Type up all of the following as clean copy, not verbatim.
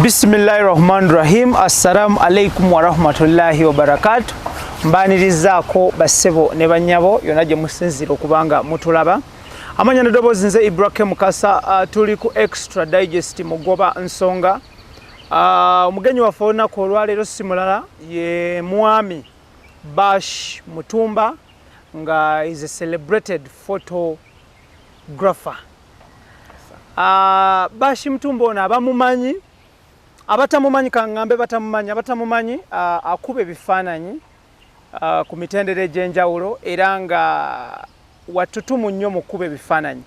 Bismillahirrahmanirrahim. Assalamu alaikum wa rahmatullahi wa barakatuh. Mbanirizaako bassebo ne bannyabo yonna gye musinzira okubanga mutulaba. Amanya n'eddoboozi nze Ibrahim Mukasa, tuli ku Extra Digest Mugoba Nsonga. Omugenyi waffe olunaku olwaleero si mulala ye mwami Bash Mutumba nga is a celebrated photographer. Bash Mutumba ono abamumanyi, abatamumanyi kangambe abatamumanyi akuba ebifaananyi ku mitendera egy'enjawulo era nga watutumu nnyo mu kuba ebifaananyi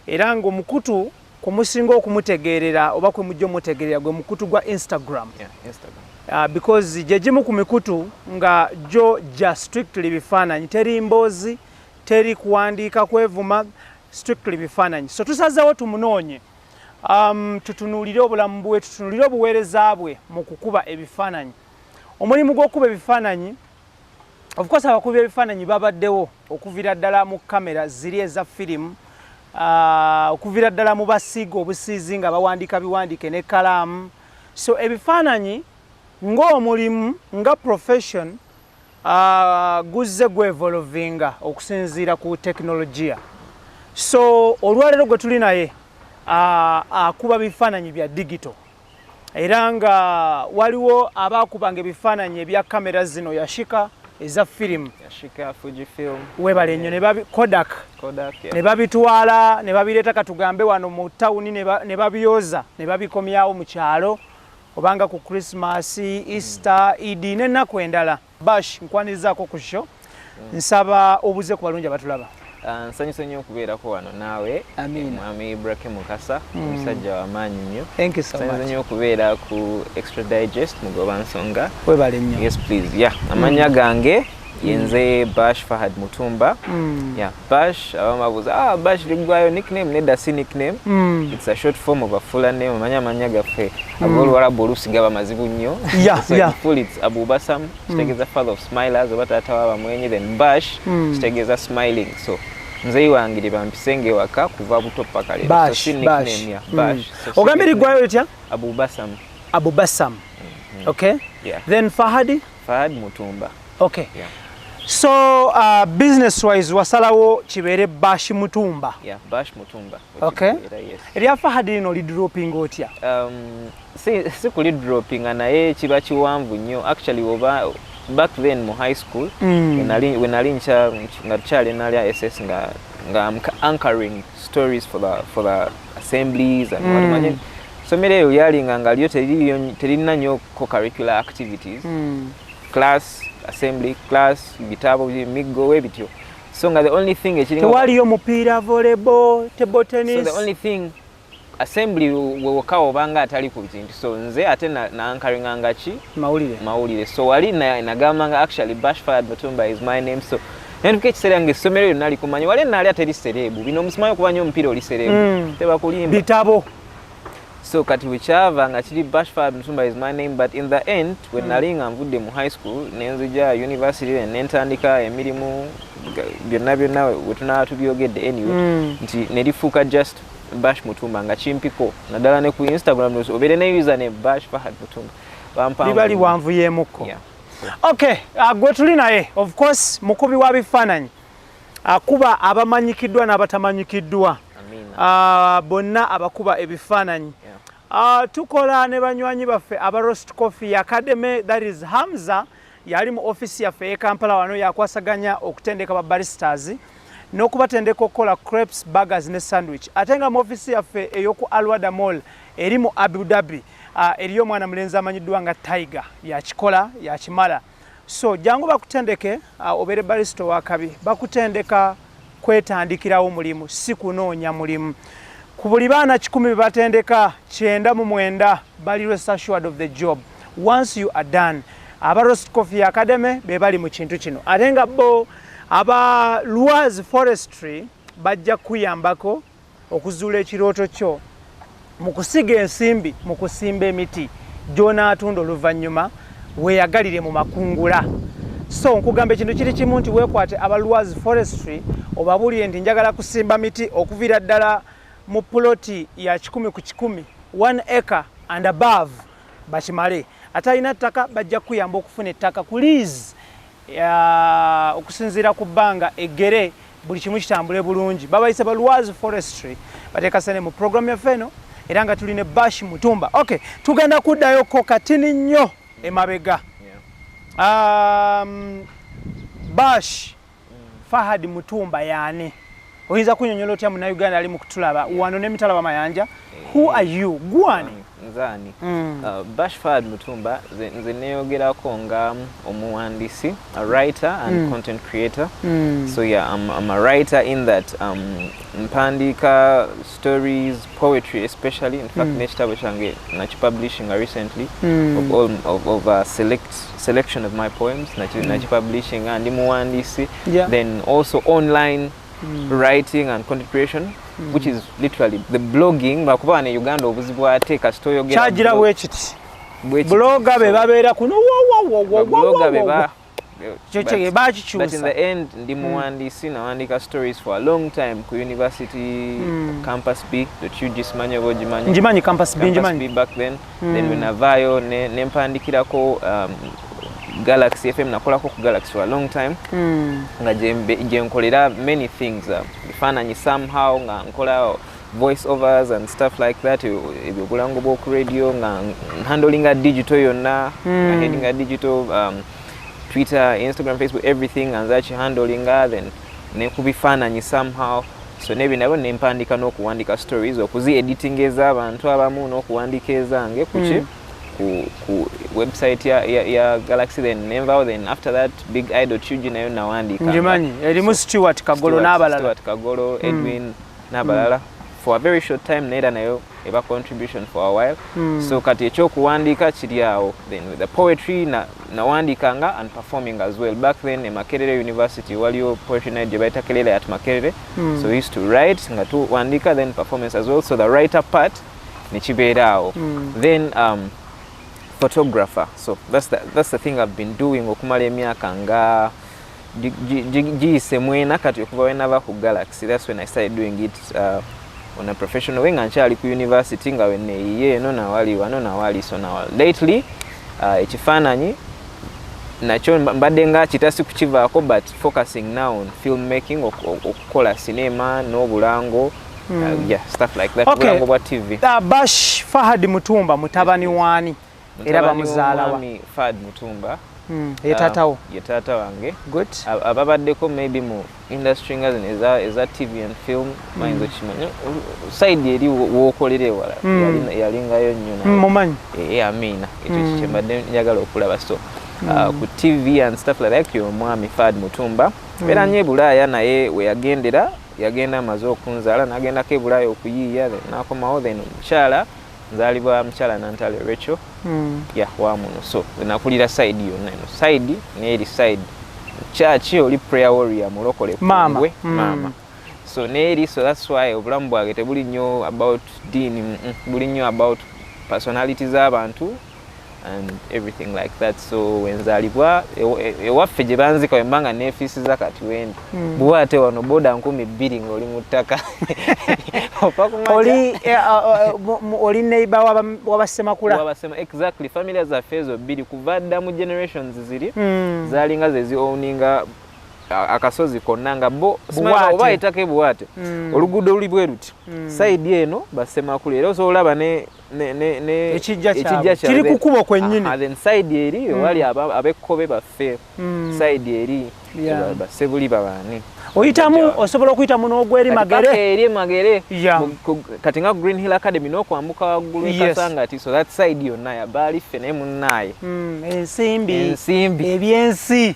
era nga omukutu kumusinga okumutegeerera oba kwe mujja omutegeerera gwe mukutu gwa Instagram. Because gye gimu ku mikutu nga jo just strictly bifaananyi, teri mboozi, teri kuwandiika kwevuma, strictly bifaananyi. So tusazeewo tumunoonye, tutunuulire obulamu bwe, tutunuulire obuweereza bwe mu kukuba ebifaananyi. Omulimu gw'okuba ebifaananyi, of course abakubi ebifaananyi babaddewo okuviira ddala mu kamera ziri eza firimu, okuviira ddala mu basiiga obusiizi nga bawandiika biwandiike ne kalaamu. So ebifaananyi ng'omulimu nga profession guzze gwevolvinga okusinziira ku tekinologiya. So olwaleero gwe tuli naye akuba bifaananyi bya digital era nga waliwo abaakubanga ebifaananyi ebya kamera zino yashika eza firimu, yashika Fujifilm, webale nnyo Kodak yeah. Ne babitwala ne babireeta katugambe wano mu tawuni ne babyoza ne babikomyawo mu kyalo obanga ku Christmas, Easter, Eid n'ennaku endala. Bash, nkwanirizaako ku show. Nsaba obuze ku balungi abatulaba. Nsanyuse nnyo okubeerako wano naawe, mwami Ibrahim Mukasa, omusajja w'amaanyi nnyo. Thank you so much. Nsanyuse nnyo okubeera ku Extra Digest Mugoba Nsonga. Webale nnyo. Yes please. Yeah, amanya gange yenze Bash Fahad Mutumba. Yeah, Bash abamubuuza, Bash ligwayo nickname nedda si nickname. It's a short form of a full name. Amanya gaffe ag'Oluwarabu olusiga bamazibu nnyo. Yeah. Full it's Abu Basam, kitegeeza father of smilers, oba taata w'abamwenyi, then Bash kitegeeza smiling. So nzeyi wange bampisenge waka kuva buto paka lero. Bash, so si nickname ya Bash. Ogambe ligwayo etya? Abu Basam. Abu Basam. Okay. Yeah. Then Fahad Mutumba. Okay. Yeah. So business wise wasalawo kibeere Bash Mutumba. Yeah, Bash Mutumba. Okay. Yes. Erya Fahad lino li dropping otya? Si kuli dropping naye kiba kiwanvu nnyo. Actually oba back then mu high school when I nga tukyali nali SS nga I'm anchoring stories for the assemblies and what imagine. So mere yali nga lyo terina nnyo co-curricular activities. Class, assembly, class, bitabo, migo, webityo. So nga the only thing tewaliyo mupiira, volleyball, table tennis. So the only thing assembly wakawo banga atali ku bintu. So nze ate na anchoring angachi mawulire. So wali nagamba nga actually Bash Fahad Mutumba is my name. So nenduke kiseera nge somero nali kumanya wali nali ateri serebu. Bino musimayo kubanya omupiira oli serebu. Teba kulimba. Bitabo. So kati wichava nga kiri Bash Fahad Mutumba is my name, but in the end when nali nga nvudde mu high school nenzija university nentandika emirimu byonna wetuna tubyogedde anyway nti nerifuuka just Bash Mutumba nga kimpiko naddala ne ku Instagram obeere ne username Bash Fahad Mutumba libali wanvuyeemuko. Yeah. Okay, gwe tuli naye of course mukubi wa bifaananyi akuba abamanyikiddwa n'abatamanyikiddwa. Bonna abakuba ebifaananyi. Tukola ne banywanyi baffe aba Roast Coffee Academy, that is Hamza yali mu office yaffe e Kampala wano yakwasaganya okutendeka ba baristas n'okubatendeka okukola crepes, burgers ne sandwich. Ate nga mu office yaffe ey'oku Alwada Mall eri mu Abu Dhabi eriyo omwana mulenzi amanyiddwa nga Tiger yakikola yakimala. So jangu bakutendeke obere barista wakabi bakutendeka kwetandikirawo mulimu si kunoonya mulimu. Ku buli baana 10 batendeka 99 bali rest assured of the job once you are done. Aba Roast Coffee Academy be bali mu kintu kino ate nga bo aba Luaz Forestry bajja kuyambako okuzuula ekirooto kyo mu kusiga ensimbi mu kusimba emiti gy'ona atunda oluvannyuma weeyagalire mu makungula. So nkugamba ekintu kiri kimu nti weekwate aba Luaz Forestry obabuulire nti njagala kusimba miti okuviira ddala mu ploti ya 10 ku 10 1 acre and above bakimale ate alina ttaka bajja kuyamba okufuna ettaka ku lease okusinziira ku bbanga eggere buli kimu kitambule bulungi babayise ba Lwazi Forestry bateekasene mu programu yaffe eno era nga tuli ne Bash Mutumba. Okay, tugenda kuddayo ko katini nnyo emabega. Bash Fahad Mutumba yani oyinza kunyonyola otya mu Uganda ali mu kutulaba wano ne mitalaba mayanja. Who are you? Gwani nzani Bash Fahad Mutumba nze neyogerako nga omuwandiisi, a writer and content creator. So yeah, I'm a writer in that mpandika stories, poetry especially. In fact nekitabo kyange nakipublishing recently of a selection of my poems nakipublishing and muwandiisi. Then also online writing and content creation, which is literally the blogging. Bakuba ne Uganda obuzibu ate kasito yogera chagira bwekiti blogger be babeera kuno blogger be ba chochege bachichusa but in the end ndi muwandiisi nawandika stories for a long time ku university campus B tujisimanya bojimanyi njimanyi campus B njimanyi back then then wenavayo ne mpandikirako Galaxy FM nakolako ku Galaxy for a long time nga je nkolera many things bifananyi somehow nga nkola voice overs and stuff like that ebyobulango bw'oku radio nga handling a digital yonna heading a digital Twitter, Instagram, Facebook, everything and that handling then ne kubifananyi somehow. So nebi nabo nempandika n'okuwandika stories okuzi editing ez'abantu abamu n'okuwandika ezange kuki ku website ya Galaxy then after that Big Idol Chuji nayo nawandika njimanyi elimu Stewart Kagolo n'abalala Edwin n'abalala for a very short time nera nayo eba contribution for a while. So kati ekyokuwandika kiri awo then with the poetry nawandikanga and performing as well. Back then in Makerere University waliyo poetry night je baita kelele at Makerere. So we used to write nga tu wandika then performance as well. So the writer part ni kibeera awo. Then photographer. So that's the thing I've been doing okumala emyaka nga giyise mwena kati okuva wenava ku Galaxy. That's when I started doing it on a professional way nga nkyali ku university nga weneyiye eno nawali wano nawali so now lately ekifaananyi nakyo mbadde nga kitasi kukivaako but focusing now on filmmaking okukola cinema n'obulango stuff like that. Obulango bwa TV. Bash Fahad Mutumba mutabani wani era bamuzaalawa Fahad Mutumba yetatawo yetata wange good ababaddeko maybe mu industry nga eza TV and film mayinza kimanya side eri wokolere wala yalingayo nnyo mumanyi amina ekyo kikyembadde njagala okulaba so ku TV and stuff like that omwami Fahad Mutumba era nnyo Bulaaya naye we yagenda amaze okunzaala n'agendako e Bulaaya okuyiiya n'akomawo then omukyala nzalibwa mukyala Nantale Rachel wamuno so nakulira side yonna eno side n'eri side church oli prayer warrior mulokole mama so n'eri so that's why obulamu bwage tebuli nnyo about dini buli nnyo about personalities z'abantu and everything like that. So wenzalibwa ewaffe gye banzika wembanga nefiisiza kati wendi buwate wano boda 200 ng'oli mu ttaka oli neighbor w'abasemakula exactly family zaffe ezo 2 kuva dda mu generations ziri zalinga ze ziowninga akasozi konna nga bo simala oba itake buwate oluguudo luli bwe luti side eno basemakula era osobola ne ekijja kiri kukubo kwennyini then side eri wali abekkobe baffe side eri basebuli babani oyitamu osobola okuyitamu n'ogweri magere kati nga Green Hill Academy n'okwambuka waggulu ekasangati so that side yonna yabaali ffe naye munnaye ensimbi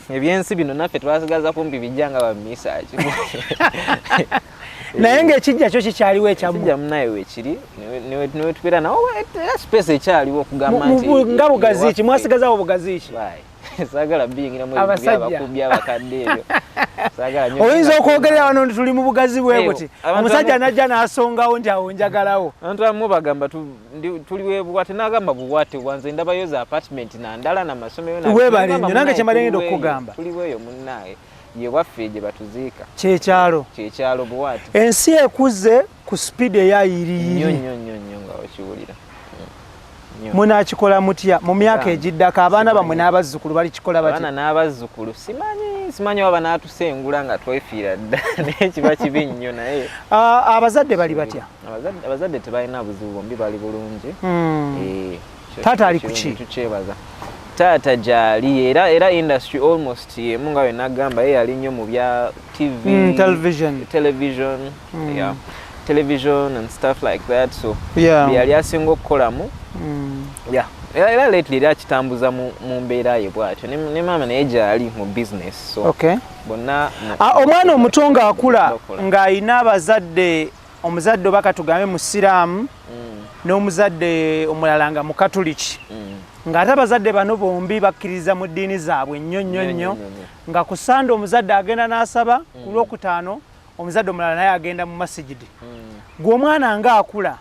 ebyensi bino naffe twasigaza kumpi bijjanga bamisaaki naye ng'ekijja kyo kikyaliwo ekyamu munnaye weekiri niwe tubeera nawo space ekyaliwo okugamba nti nga bugazi ki mwasigazawo bugazi ki saagala biyingira mu abakubi abakadde ebyo oyinza okwogerera wano nti tuli mu bugazi bwe buti omusajja najja n'asongawo nti awo njagalawo abantu abamu bagamba tuli webuwate n'agamba buwate wanze ndabayo za apartment nandala n'amasomero webale nnyo nange kyembalengedde okukugamba tuliweeyo munnaye ye waffe gye batuziika kyekyalo buwate ensi ekuze ku speed eyayiriiri nnyo nga okiwulira munakikola mutya mu myaka egiddako abaana bamwe n'abazzukulu balikikola batya abaana n'abazzukulu simanyi waba n'atusengula nga twefiira dda naye kiba kibi nnyo naye abazadde bali batya abazadde tebalina buzibu bombi bali bulungi taata ali kuki tukyebaza taata gyali era industry almost yemu nga we nagamba ye yali nnyo mu bya television and stuff like that so yali asinga okukolamu era lately era kitambuza mu mbeera ye bwatyo ne maama naye gyali mu business so bonna omwana omuto nga akula ng'ayina abazadde omuzadde oba katugambe musiraamu n'omuzadde omulala nga mukatuliki ng'ate abazadde bano bombi bakkiriza mu ddiini zaabwe nnyo nga ku Sande omuzadde agenda n'asaba ku Lwokutaano omuzadde omulala naye agenda mu masigidi gwe omwana ng'akula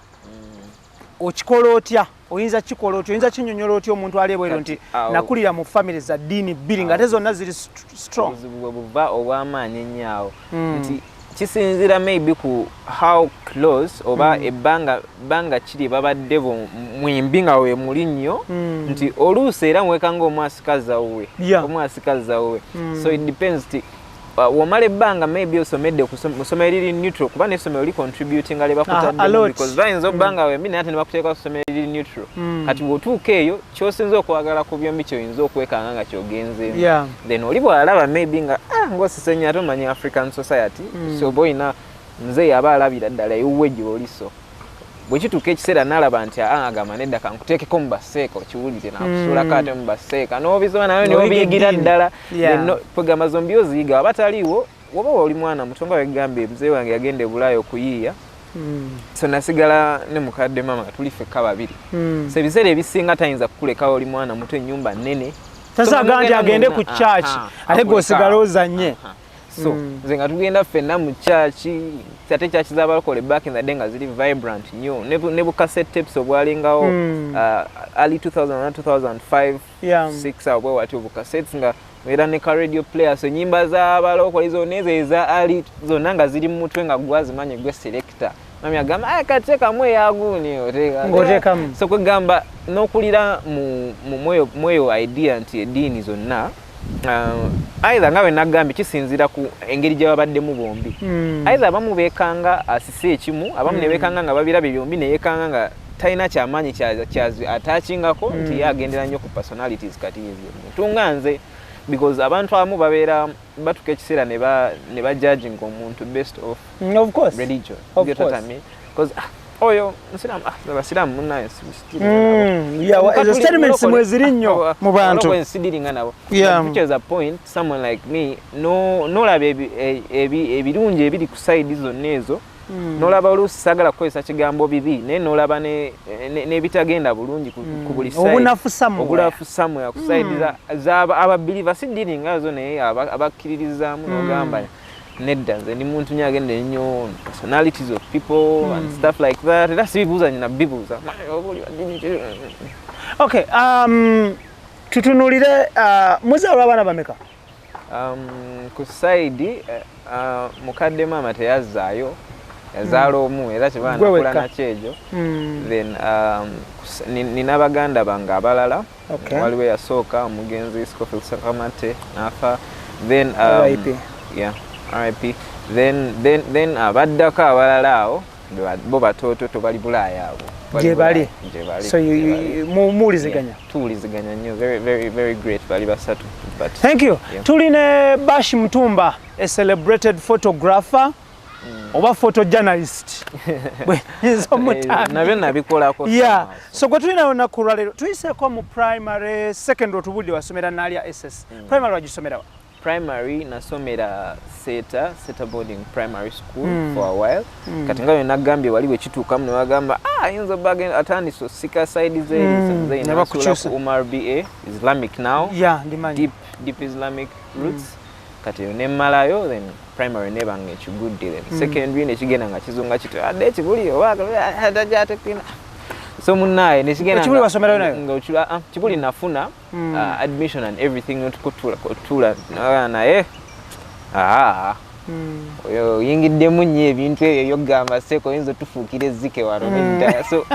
okikola otya oyinza kikola otya oyinza kinyonyola otya omuntu ali ebweru nti nakulira mu family za ddiini bbiri ng'ate zonna ziri strong bwe buva obw'amaanyi ennyo awo nti kisinzira maybe ku how close oba ebbanga kiri babadde mwimbi nga we muli nnyo nti oluusi era mwekanga omwasikaza wuwe so it depends ti wamala ebbanga maybe osomedde mu ssomero eriri neutral kuba n'essomero li contributing nga lyebakutadde because bayinza obbanga wembi naye ate ne bakuteeka ku ssomero eriri neutral kati bw'otuuka eyo kyosinza okwagala ku byombi kyoyinza okwekanga nga kyogenzeemu then oli bw'alaba maybe nga ng'osisenya ate omanyi African society so oba oyina nze yaba alabira ddala ewuwe gy'oliso bwe kituuka ekiseera n'alaba nti agamba nedda kankuteekeko mu baseeka okiwulire nakusuulako ate mu baseeka n'obizoba nayo n'obiyigira ddala kwegamba zombi oziyiga waba taliiwo woba oli mwana muto nga wegambye muzee wange yagenda e Bulaaya okuyiiya so nasigala ne mukadde mama tuli ffekka babiri so ebiseera ebisinga tayinza kukulekawo oli mwana muto ennyumba nnene tasaga nti agende ku church ate g'osigala ozanye so nze nga tugenda ffenna mu chaachi ate chaachi z'abalokole back in the day nga ziri vibrant nnyo ne bu cassette tapes obwalingawo early 2005 6 awo bwe wati obu cassettes nga era ne ka radio player so nyimba z'abalokole zonna ezo eza ali zonna nga ziri mu mutwe nga gwazimanyi gwe selector mami agamba kateekamu eyaguuni ng'oteekamu so kwegamba n'okulira mu mweyo idea nti eddiini zonna either nga we nagambye kisinzira ku engeri gye babaddemu bombi either abamu beekanga asise ekimu abamu ne beekanga nga babirabe byombi ne yeekanga nga talina kyamaanyi ataakingako nti ye agendera nnyo ku personalities kati muntu nga nze because abantu abamu babeera batuka ekiseera ne bajudging omuntu based off religion because oyo nsiramu abasiraamu munnaye ezo statements mwe ziri nnyo mu bantu nsidiringa nabo which is a point someone like me nolaba ebirungi ebiri ku side zonna ezo nolaba oluusi sagala kukozesa kigambo bibi naye nolaba n'ebitagenda bulungi ku buli obunafu samwe ku side z'ababiriva sidiringa zo naye abakkiririzaamu n'ogamba nedda nze ndi muntu nyagenda ennyo personalities of people and stuff like that era sibibuuza nyina bibuuza okay tutunulire muzaala abaana bameka ku side mukadde maama teyazzaayo yazaala omu era kiba nakula nakyejo then nina baganda bange abalala waliwo eyasooka omugenzi Scofield Sakamate n'afa then RIP then abaddako abalala awo bo batooto tobali Bulaaya abo gye bali so muwuliziganya tuwuliziganya nnyo very great bali basatu but thank you tuli ne Bash Mutumba a celebrated photographer oba photojournalist nabyo nabikolako so gwe tulina olunaku lwaleero tuyiseeko mu primary secondary otubudde wasomera naalya SS primary wagisomerawa primary nasomera Seta boarding primary school for a while kati nga nagambye waliwo ekituukamu ne bagamba ayinza bagenda atandise osika side ze nasula ku Umar BA Islamic now deep Islamic roots kati nemmalayo then primary nebanga ekigudde then secondary nekigenda nga kizunga kito adde ekibuli owaatajatekina so munnaye nekigenda ekibuli wasomerayo nayo nga kibuli nafuna admission and everything notukutula naye oyingiddemu nnyo ebintu ebyo by'okugamba Seko oyinza otufuukira ezzike wano nedda so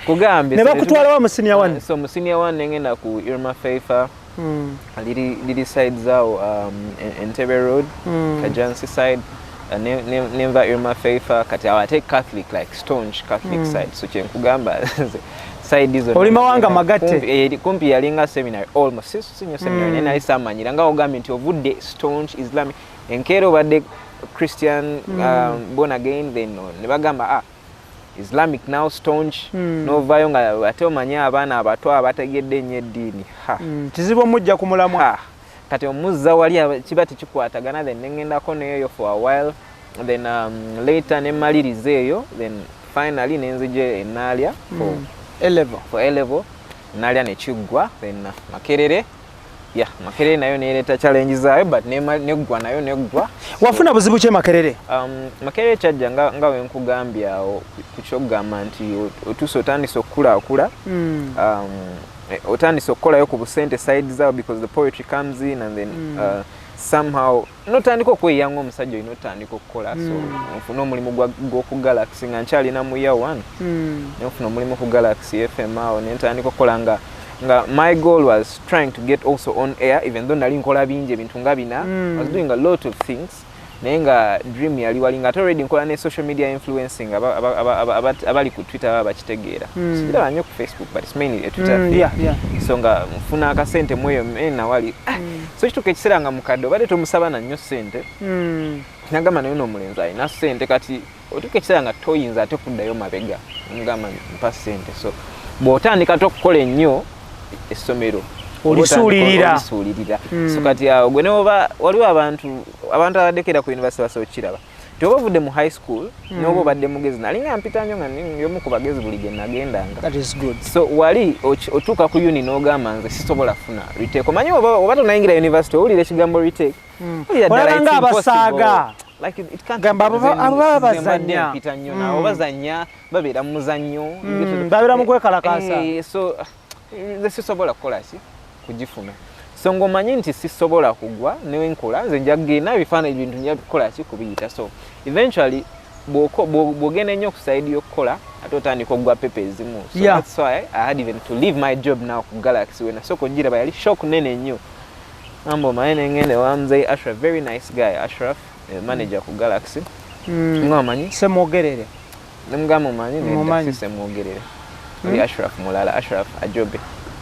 kugambe ne bakutwala wa mu senior one so mu senior one nengenda ku Irma Feifa liri side zaawo Entebbe Road Kajansi side Nenva Irma Feifa kati awate Catholic like staunch Catholic side so kyenkugamba side izo oli mawanga magatte kumpi yalinga seminary almost senior seminary nena isamanyira nga ogambye nti ovudde staunch Islamic enkeero badde Christian born again then ne bagamba Islamic now staunch novayo nga ate omanya abaana abato abategedde nnyo eddiini kizibu omujja ku mulamwa kati omuzza wali kiba tekikwatagana then nengendako neyo for a while then later nemaliriza eyo then finally nenzije enaalya for A level naalya nekiggwa then Makerere Makerere nayo neereta challenge zaayo but neggwa nayo neggwa wafuna buzibu ki Makerere Makerere kyajja nga wenkugambya kukyogamba nti otuusa otandisa okukulakula otandisa okukolayo ku busente side zaawo because the poetry comes in and then somehow notandika okweyanga omusajja olina otandika okukola so nfuna omulimu gw'oku Galaxy nga nkyalina mu year 1 nfuna omulimu ku Galaxy FM awo nentandika okukola nga my goal was trying to get also on air even though nali nkola bingi ebintu nga bina I was doing a lot of things naye nga dream yali wali nga already nkola ne social media influencing abali ku Twitter bakitegeera sibira nnyo ku Facebook but it's mainly Twitter so nga mfuna akasente mweyo mena wali so kituuka ekiseera nga mukadde obadde tomusaba na nnyo ssente nagamba nayo n'omulenzi alina ssente kati otuuka ekiseera nga toyinza ate kuddayo mabega ngamba mpa ssente so bw'otandika tokukola ennyo essomero olisuulirira so kati gwe neoba waliwo abantu abaddekera ku university basobola okukiraba Toba ovudde mu high school n'oba obadde mugezi nalinga mpita nnyo nga y'omu ku bagezi buli gye nagendanga. That is good. So wali otuuka ku uni n'ogamba nze sisobola funa retake. Omanyi oba tonayingira university owulira ekigambo retake. Olabanga abasaaga. Like it can't gamba abo bazannya mpita nnyo naabo bazannya babeera mu muzannyo babeera mu kwekalakaasa. So nze sisobola kukola ki kugifuna. So ngomanyi nti sisobola kugwa newe nkola nze njagenda ebifaananyi ebintu nja kukola ki kubiyita. So eventually bwogenda nnyo ku side y'okukola ate otandika okugwa pepe ezimu. So that's why I had even to leave my job now ku Galaxy when nasooka ogiraba yali shock nene nnyo. Ambo maene ngene wa mzee Ashraf, very nice guy. Ashraf manager ku Galaxy. Ngamanyi semwogerere nemugamba manyi ne semwogerere. Oli Ashraf mulala Ashraf Ajobe.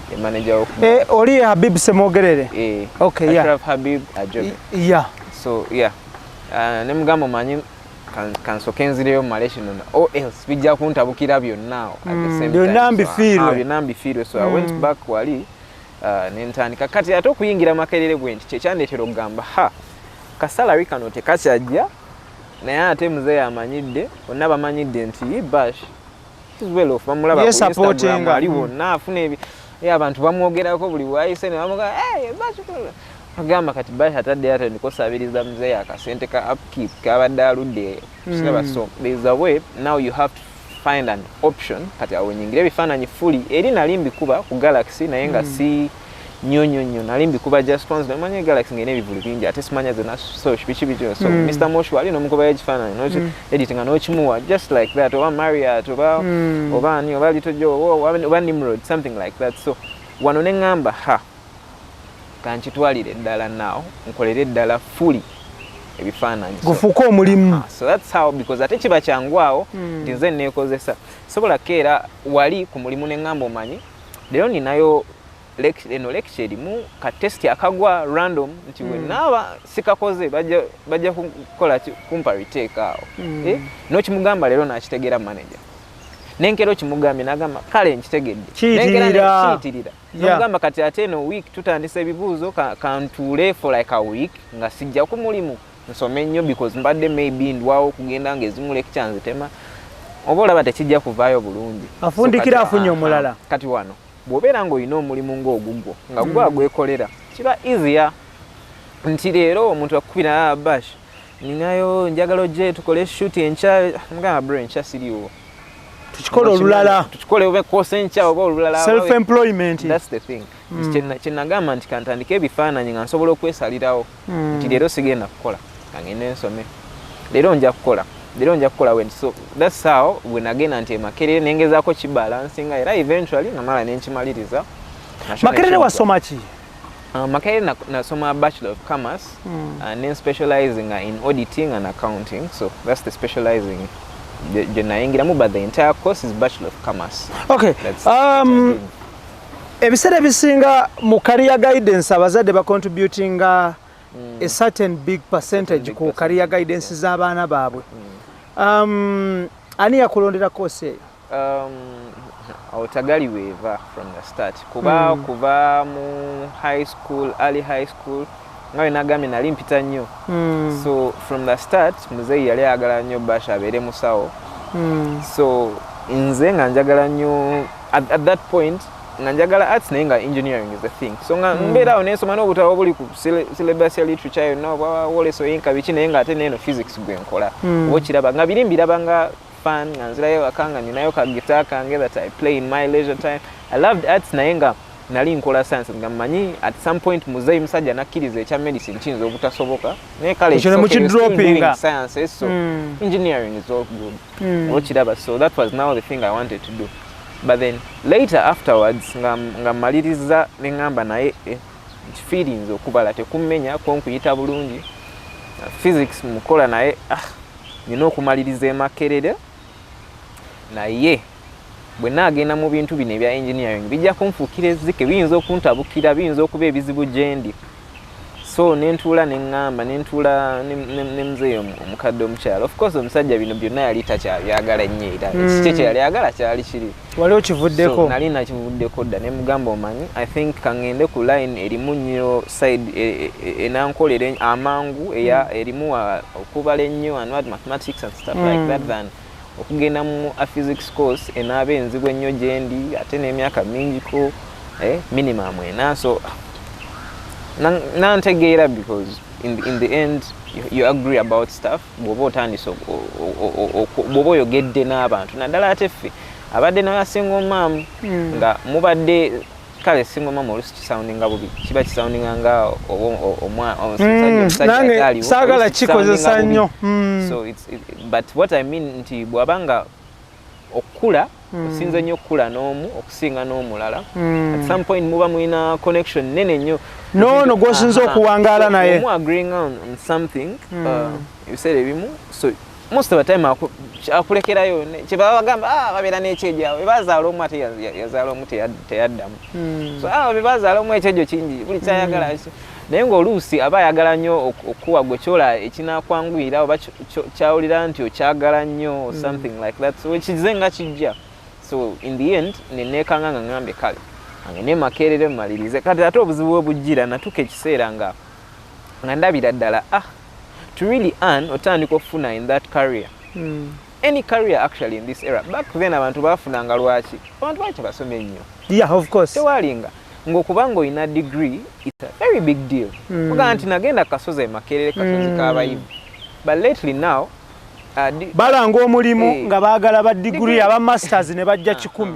The manager of Oli Habib semwogerere. Okay, yeah. Ashraf Habib Ajobe. Yeah. So yeah. Nemugamba manyi kansokenzireyo Malaysia nona or else bijja kuntabukira byonna at the same time. Byonna so I went back wali nentandika kati ate okuyingira Makerere bwenti kyekyandeetera okugamba kasalari kano tekakyajja naye ate muzeeyi amanyidde bonna bamanyidde nti Bash well bamulaba ku Instagram ali wonna afuna abantu bamwogerako buli bwayise ne bamuga Bash agamba kati Bash atadde atandika osabiriza muzeeyi akasente ka upkeep kabadde aludde so there's a way now you have to find an option kati awo nyingire ebifaananyi fully eri nali mbikuba ku Galaxy naye nga si nyonyo nali mbikuba just sponsor namanya Galaxy ngene ebivulu bingi ate simanya zona so bichi so Mr. Moshu ali nomukuba ekifaananyi no editing no chimuwa just like that oba Marriott oba ani oba litojo oba Nimrod something like that. So wano ne ngamba kanchitwalire ddala now nkolere ddala fully ebifaananyi gufuko omulimu. So that's how because ate kiba kyangwawo nze nekozesa sobola keera wali ku mulimu ne ngamba omanyi lero ninayo lecture mu ka test akagwa random nti wenaba sikakoze bajja kukola kumpa retake awo no kimugamba lero nakitegeera manager nenkero kimugambye nagamba kale nkitegedde kiitirira nagamba kati ate no week tutandise ebibuuzo kantuule for like a week nga sijja ku mulimu nsome nnyo because mbadde maybe ndwawo kugenda ng'ezimu lecture nzitema oba olaba tekijja kuvaayo bulungi afundikira afunye omulala kati wano bw'obeera ng'olina omulimu ng'ogugwo nga gwagwekolera kiba easier nti leero omuntu akukubira Bash ninayo njagala ojje tukole shoot enkya mugamba bro enkya siriwo tukikola olulala tukikole oba kosa enkya oba olulala self employment. That's the thing kyenagamba nti kantandika ebifaananyi nga nsobola okwesalirawo nti leero sigenda kukola kangende nsome leero nja kukola when so that's how when again anti Makerere nengezaako kibalansinga era eventually namala nenkimaliriza. Makerere wasoma ki? Makerere nasoma Bachelor of Commerce and then specializing in auditing and accounting, so that's the specializing but the entire course is Bachelor of Commerce. Okay. Ebiseera bisinga mu career guidance abazadde ba contributing a certain big percentage ku career guidance z'abaana baabwe. Ani yakulondera course eyo? Awutagali weeva from the start. Kuva mu early high school ngawe nagambye nali mpita nnyo. So from the start muzeeyi yali ayagala nnyo Basha abeere musawo. So nze nga njagala nnyo at that point nga njagala arts naye nga engineering is the thing. So nga mbeera nensoma n'obutabo buli ku syllabus ya literature yonna Woleso Inka biki naye nga ate neeno physics gwe nkola. Oba okiraba nga biri mbiraba nga fun nga nzirayo wakanga ninayo ka guitar kange that I play in my leisure time. I loved arts naye nga nali nkola science nga mmanyi at some point muzeeyi musajja nakkiriza ekya medicine kiyinza obutasoboka naye kale science so engineering is all good. Okiraba so that was now the thing I wanted to do. But then later afterwards nga maliriza nengamba naye feelings okubala tekumenya konkuyita bulungi physics mukola naye nina okumaliriza Makerere naye bwe naagenda mu bintu bino ebya engineering bijja kunfuukira ezzike biyinza okuntabukira biyinza okuba ebizibu gyendi. So nentuula neŋŋamba nentuula ne muzeeyi omukadde omukyala. Of course omusajja bino byonna yali takyabyagala nnyo era kiki kye yali ayagala kyali kiri. Wali okivuddeko? So nali nakivuddeko dda ne mugamba omanyi I think kangende ku line erimu nnyo side enankolera amangu erimu okubala ennyo and mathematics and stuff like that than okugenda mu a physics course enaaba enzibu ennyo gyendi ate n'emyaka mingiko minimum ena. So nantegeera because in the end you agree about stuff bw'oba otandise bw'oba oyogedde n'abantu naddala ate ffe abadde n'abasinga omaamu nga mubadde kale singa omaamu olusi kisoundinga bubi kiba kisoundinga nga nange saagala kikozesa nnyo. So but what I mean nti bw'abanga okula osinze nnyo okula n'omu okusinga n'omulala at some point muba mulina connection nene nnyo no gwosinza okuwangaala naye agreeing on something ebiseera ebimu so most of the time akulekerayo kyebaba bagamba babeera n'ekyejo bebazaala omu ate yazaala omu teyaddamu so bebazaala omu ekyejo kingi buli kyayagala naye ng'oluusi aba ayagala nnyo okuwa gwe kyola ekinakwanguyira oba kyawulira nti okyagala nnyo something like that so ekize nga kijja. So in the end neneekanga nga ngambe kale ne Makerere mmalirize kati ate obuzibu obujjira natuka ekiseera nga ndabira ddala to really earn otandika okufuna in that career any career actually in this era back then abantu bafunanga lwaki abantu baki basomye nnyo of course tewalinga ng'okubanga olina degree it's a very big deal ogaa nti nagenda kasozi Makerere kasozi k'abayivu but lately now balanga omulimu nga baagala ba degree aba masters ne bajja 10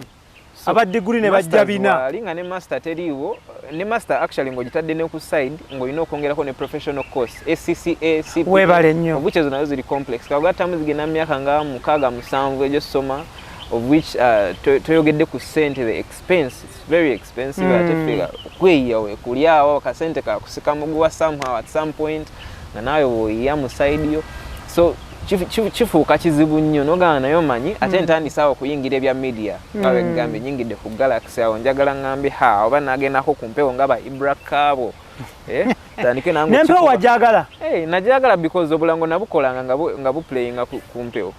aba degree ne bajja 4 alinga ne master teriiwo ne master actually ng'ogitadde ne ku side ng'olina okwongerako ne professional course SCCA CPA webale nnyo of which ezo nazo ziri complex kagattamu zigenda mu myaka nga 6-7 egyosoma of which toyogedde ku sente the expense it's very expensive ate fega okweyiyawo ekulyawo akasente kakusika muguwa somehow at some point nga naawe woyiya mu side yo so kifuuka kizibu nnyo nogana nayo manyi ate ntandisaawo okuyingira ebya media nga wegambe nyingidde ku Galaxy awo njagala ngambe oba nagendako ku mpewo nga ba Ibra Kaabo tandike nangu nempewo wajagala najagala because obulango nabukolanga nga buplayinga ku mpewo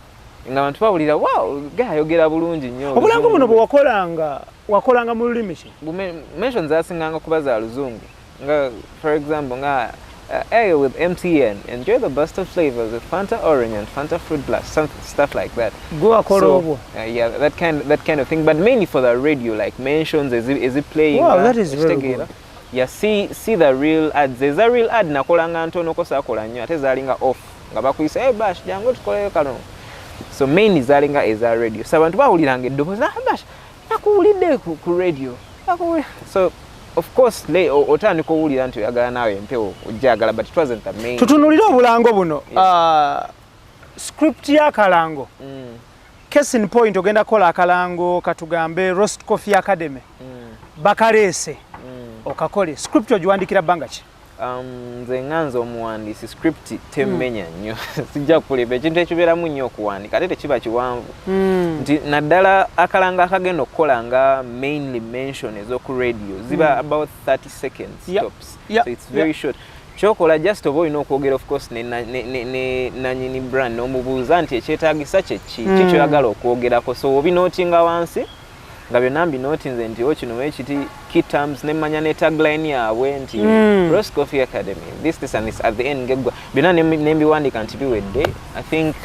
nga abantu bawulira wow gayogera bulungi nnyo obulango buno bwe wakolanga mu lulimi ki mention zasinganga kubaza Luzungu nga for example nga with MTN, enjoy the best of flavors with Fanta Orange and Fanta Fruit Blast, stuff like that. So, yeah, that kind of thing. But mainly for the radio, like mentions, is it playing? Wow, that is very good. Yeah, see the real ads. There's a real ad nakolanga ntono kosa kola nnyo ate zalinga off. Nga bakuyisa bash jangu tukole kano. So mainly zalinga is a radio. So abantu bawuliranga eddoboozi bash nakuwulidde ku radio. So of course otandika owulira nti oyagala naawe empewo ojjagala, but it wasn't the main. Tutunulire obulango buno. Script ya Kalango. Case in point ogenda kola akalango katugambe Roast Coffee Academy. Bakalese. Okakole. Script ogiwandikira bbanga ki? Nze nganza omuwandiisi script temmenya nnyo. Sijja kuleba ekintu ekibeeramu nnyo okuwandika ate tekiba kiwanvu. Nti naddala akalanga akagenda okukola nga mainly mention ez'oku radio ziba about 30 seconds tops. So it's very short. Chokola just oba olina okwogera of course nanyini brand n'omubuuza nti ekyetaagisa kyeki kikyoyagala okwogerako, so obinootinga wansi nga byonna mbinootinze nti kino ekiti key terms nemmanya ne tagline yaabwe nti Roast Coffee Academy this and this at the end ngeggwa byonna nembiwandika nti biwedde. I think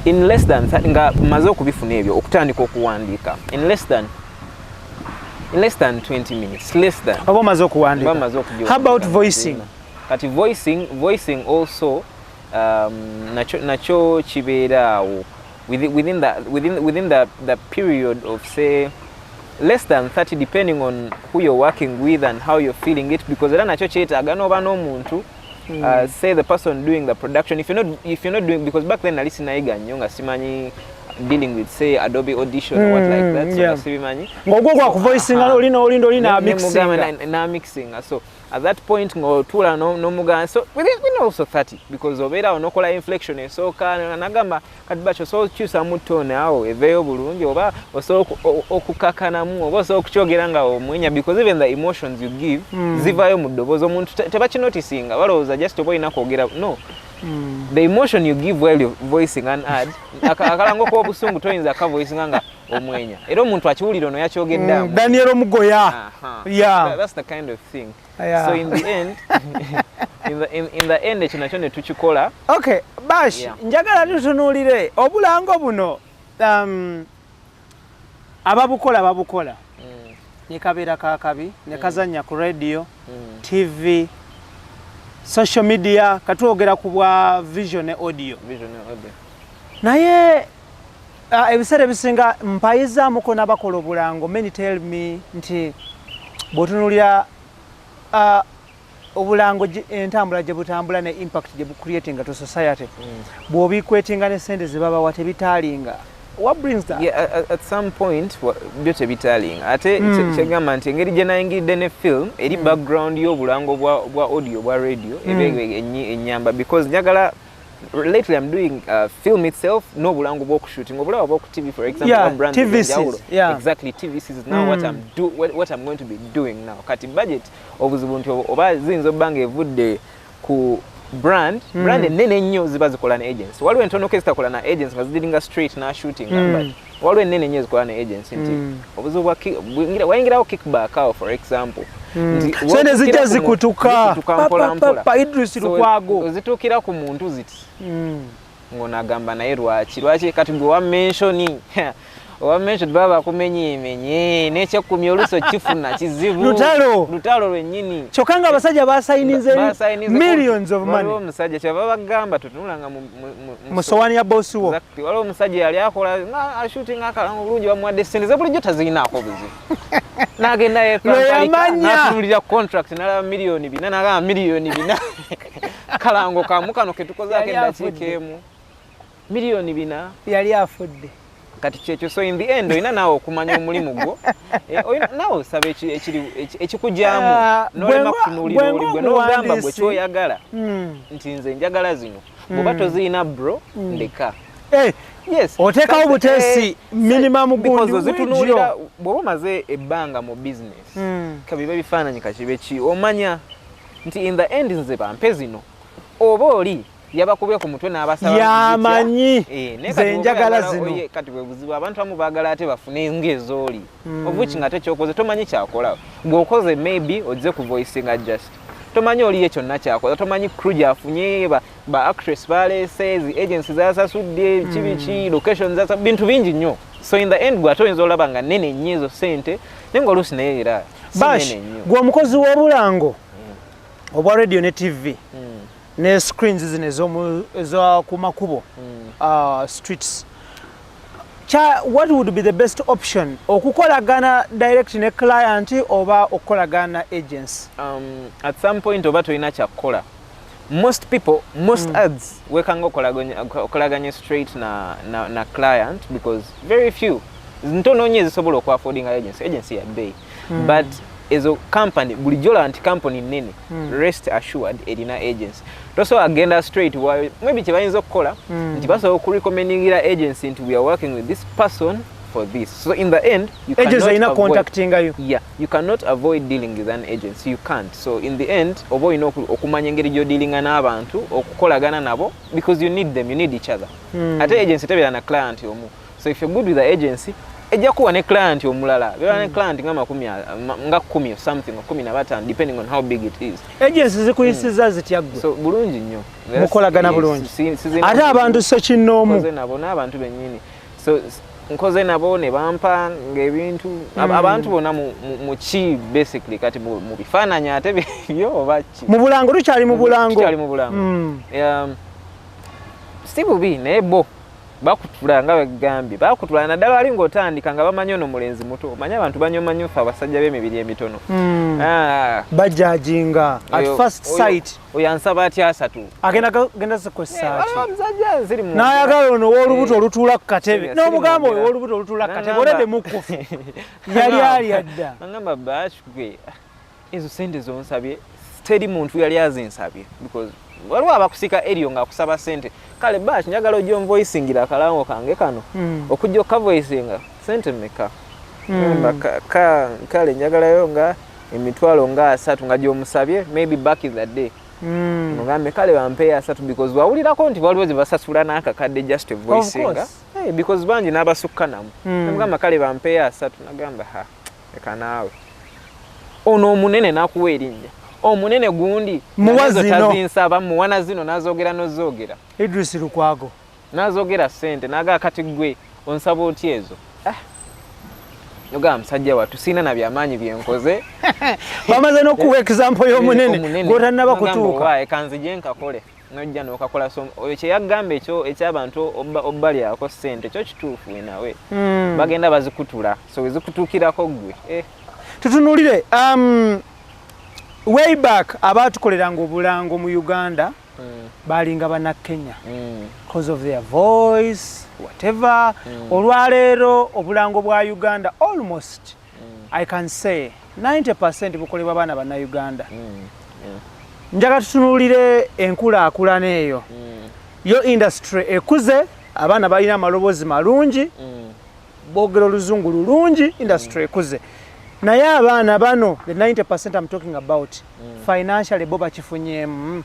in less than nga maze okubifuna ebyo okutandika okuwandiika in less than 20 minutes less than oba maze okuwandiika. How about voicing? Kati voicing also nacho kibeera within the period of say less than 30 depending on who you're working with and how you're feeling it, because era nacho kyetaaga n'oba n'omuntu say the person doing the production if you're not doing, because back then nali sinayiga nnyo nga simanyi dealing with say Adobe Audition or what like that, so nasibimanyi ng'ogwo gwa kuvoicinga olina mixing so at that point ng'otuula n'omugamba so within also 30 because obeera onokola inflection esooka nagamba kati bacho so kyusa mu tone awo eveeyo bulungi oba osobola okukakanamu oba osobola okukyogera nga omwenya, because even the emotions you give zivaayo mu ddoboozi omuntu tebakinotisinga balowooza just oba olina kwogera no. The emotion you give while you're voicing an ad akalango k'obusungu toyinza akavoicinga nga omwenya era omuntu akiwulira ono yakyogeddamu Daniel Omugoya. That's the kind of thing. So in the end in the end ekyo nakyo ne tukikola. Okay, Bash, njagala tutunuulire obulango buno ababukola ne kabeera kaakabi ne kazannya ku radio, TV, social media, katwogera ku bwa vision ne audio. Naye ebiseera ebisinga mpayizaamuko n'abakola obulango many tell me nti bw'otunuulira obulango entambula gye butambula ne impact gye bucreatinga to society bw'obikwetinga ne sente ze babawa tebitaalinga. What brings that? Yeah, at some point byo tebitaalinga ate kyegamba nti engeri gye nayingidde ne film eri background y'obulango bwa audio bwa radio ebe ennyamba, because njagala lately I'm doing film itself no bulango bw'okushooting obulawa bw'oku TV for example brand TVCs, exactly TVCs is now what I'm going to be doing now. Kati budget obuzibu nti oba ziyinza obbanga evudde ku brand ennene nnyo ziba zikola ne agency. Waliwo entono ke zitakola na agency nga zidiringa straight na shooting but waliwo ennene nnyo zikola ne agency nti obuzibu wayingirawo kickback awo for example sente zijja zikutuka pa Idris Lukwago ozituukira ku muntu ziti ng'onagamba naye lwaki kati gwe wa mention baba bakumenye n'ekyekkumi oluso kifuna kizibu lutalo lwennyini kyokka nga abasajja basayininze millions of money. Waliwo omusajja kyebaba bagamba tutunulanga mu sowaani ya bosi wo. Waliwo omusajja yali akola nga ashooting akalango bulungi bamuwadde ssente ze bulijjo tazirinaako buzibu n'agenda n'atunulira contract n'alaba miliyoni 4 n'agamba miliyoni 4 kalango kamu kano ke tukozaako eddakiika emu miliyoni 4 yali afudde. Kati kyekyo so in the end olina naawe okumanya omulimu gwo naawe osaba ekikujyamu nolema kutunuulira oli gwe n'ogamba gwe kyoyagala nti nze njagala zino bw'oba tozirina bro ndeka. Yes, oteekawo buteesi minimum gundi ozitunuulira bw'oba omaze ebbanga mu business kabiba bifaananyi kakibe ki omanya nti in the end nze bampe zino oba oli yabakubye ku mutwe n'abasaba yamanyi nze njagala zino kati bwe buzibu abantu amu baagala ate bafune ng'ezooli of which nga tekyokoze tomanyi kyakola bw'okoze maybe ojje ku voicinga just tomanyi oliyo kyonna kyakola tomanyi crew gyafunye ba actress baleese ezi agency zasasudde kibiki location bintu bingi nnyo so in the end gwe ate oyinza olaba nga nnene nnyo ezo ssente naye ng'oluusi naye era Bash gwe omukozi w'obulango obwa radio ne TV ne screens zino ez'okumakubo streets what would be the best option? Okukolagana direct ne client oba okukolagana agency? At some point oba toyina kyakukola. Most people, most ads wekanga okolaganya straight na client because very few ntono nnyo ezisobola okwaffordinga agency ya bay. But ezo company bulijjola anti company nene rest assured erina agency toso agenda straight while maybe kibayinza okukola nti basobola okurecommendingira agency nti we are working with this person for this. So in the end you cannot contacting you. Yeah, you cannot avoid dealing with an agency. You can't. So in the end oba olina okumanya engeri gy'odealinga n'abantu okukolagana nabo because you need them, you need each other. Ate agency tebeera na client omu. So if you're good with the agency ejja kuwa ne client omulala. Beera ne client nga 10 or something or 15 depending on how big it is. Agency zikuyisiza zityaggwe. So bulungi nnyo. Mukolagana bulungi. Ate abantu so kinnoomu. Nkoze nabo n'abantu bennyini. So nkoze nabo ne bampa ng'ebintu abantu bonna mu ki basically kati mu bifaananyi ate byo oba ki. Mu bulango tukyali mu bulango. Tukyali mu bulango. Steve B naye bo bakutula nga bagambye bakutula naddala ali ng'otandika nga bamanyi ono mulenzi muto omanyi abantu banyomanyufa abasajja b'emibiri emitono bajajinga at first sight oyo ansaba atya asatu agenda zikosaaki omusajja ziri mu n'ayagala ono w'olubuto olutuula ku katebe n'omugamba oyo w'olubuto olutuula ku katebe olede mukufu yali ali adda nagamba bashwe ezo sente zonsabye teri muntu yali azinsabye because waliwo abakusika eriyo ng'akusaba sente kale bash njagala ojja onvoicingira akalango kange kano okujja okavoicinga sente mmeka kale njagalayo nga emitwalo nga 3 nga gy'omusabye maybe back in the day mugambe kale bampeeyo 3 because wawulirako nti waliwo ze basasula n'akakadde just voicinga because bangi n'abasukka namu namugamba kale bampeeyo 3 nagamba leka naawe ono omunene n'akuwa erinnya omunene gundi tazinsaba muwana zino nazogera nozogera Idris Lukwago nazogera sente naga kati gwe onsaba oti ezo noga msajja watu sina na byamanyi byenkoze bamaze nokuwa example y'omunene gotanaba kutuuka wae kanzije nkakole nojja nokakola so oyo kye yagambe ekyo ekyabantu obbali ako sente kyo kituufu nawe bagenda bazikutula so wezikutuukirako gwe tutunulire way back abatukoleranga obulango mu Uganda balinga bana Kenya because of their voice whatever olwaleero obulango bwa Uganda almost I can say 90% bukolebwa bana bana Uganda njaga tutunulire enkulaakulana eyo yo industry ekuze abaana balina amaloboozi malungi boogera oluzungu lulungi industry ekuze naye abaana bano the 90% I'm talking about financially bo bakifunyemu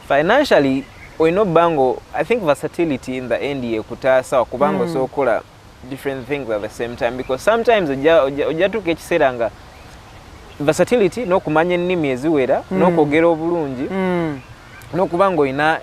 financially oyina bango I think versatility in the end yekutaasa kubango sokola different things at the same time because sometimes ojatuka ekiseera nga versatility n'okumanya ennimi eziwera n'okwogera obulungi n'okubango oyina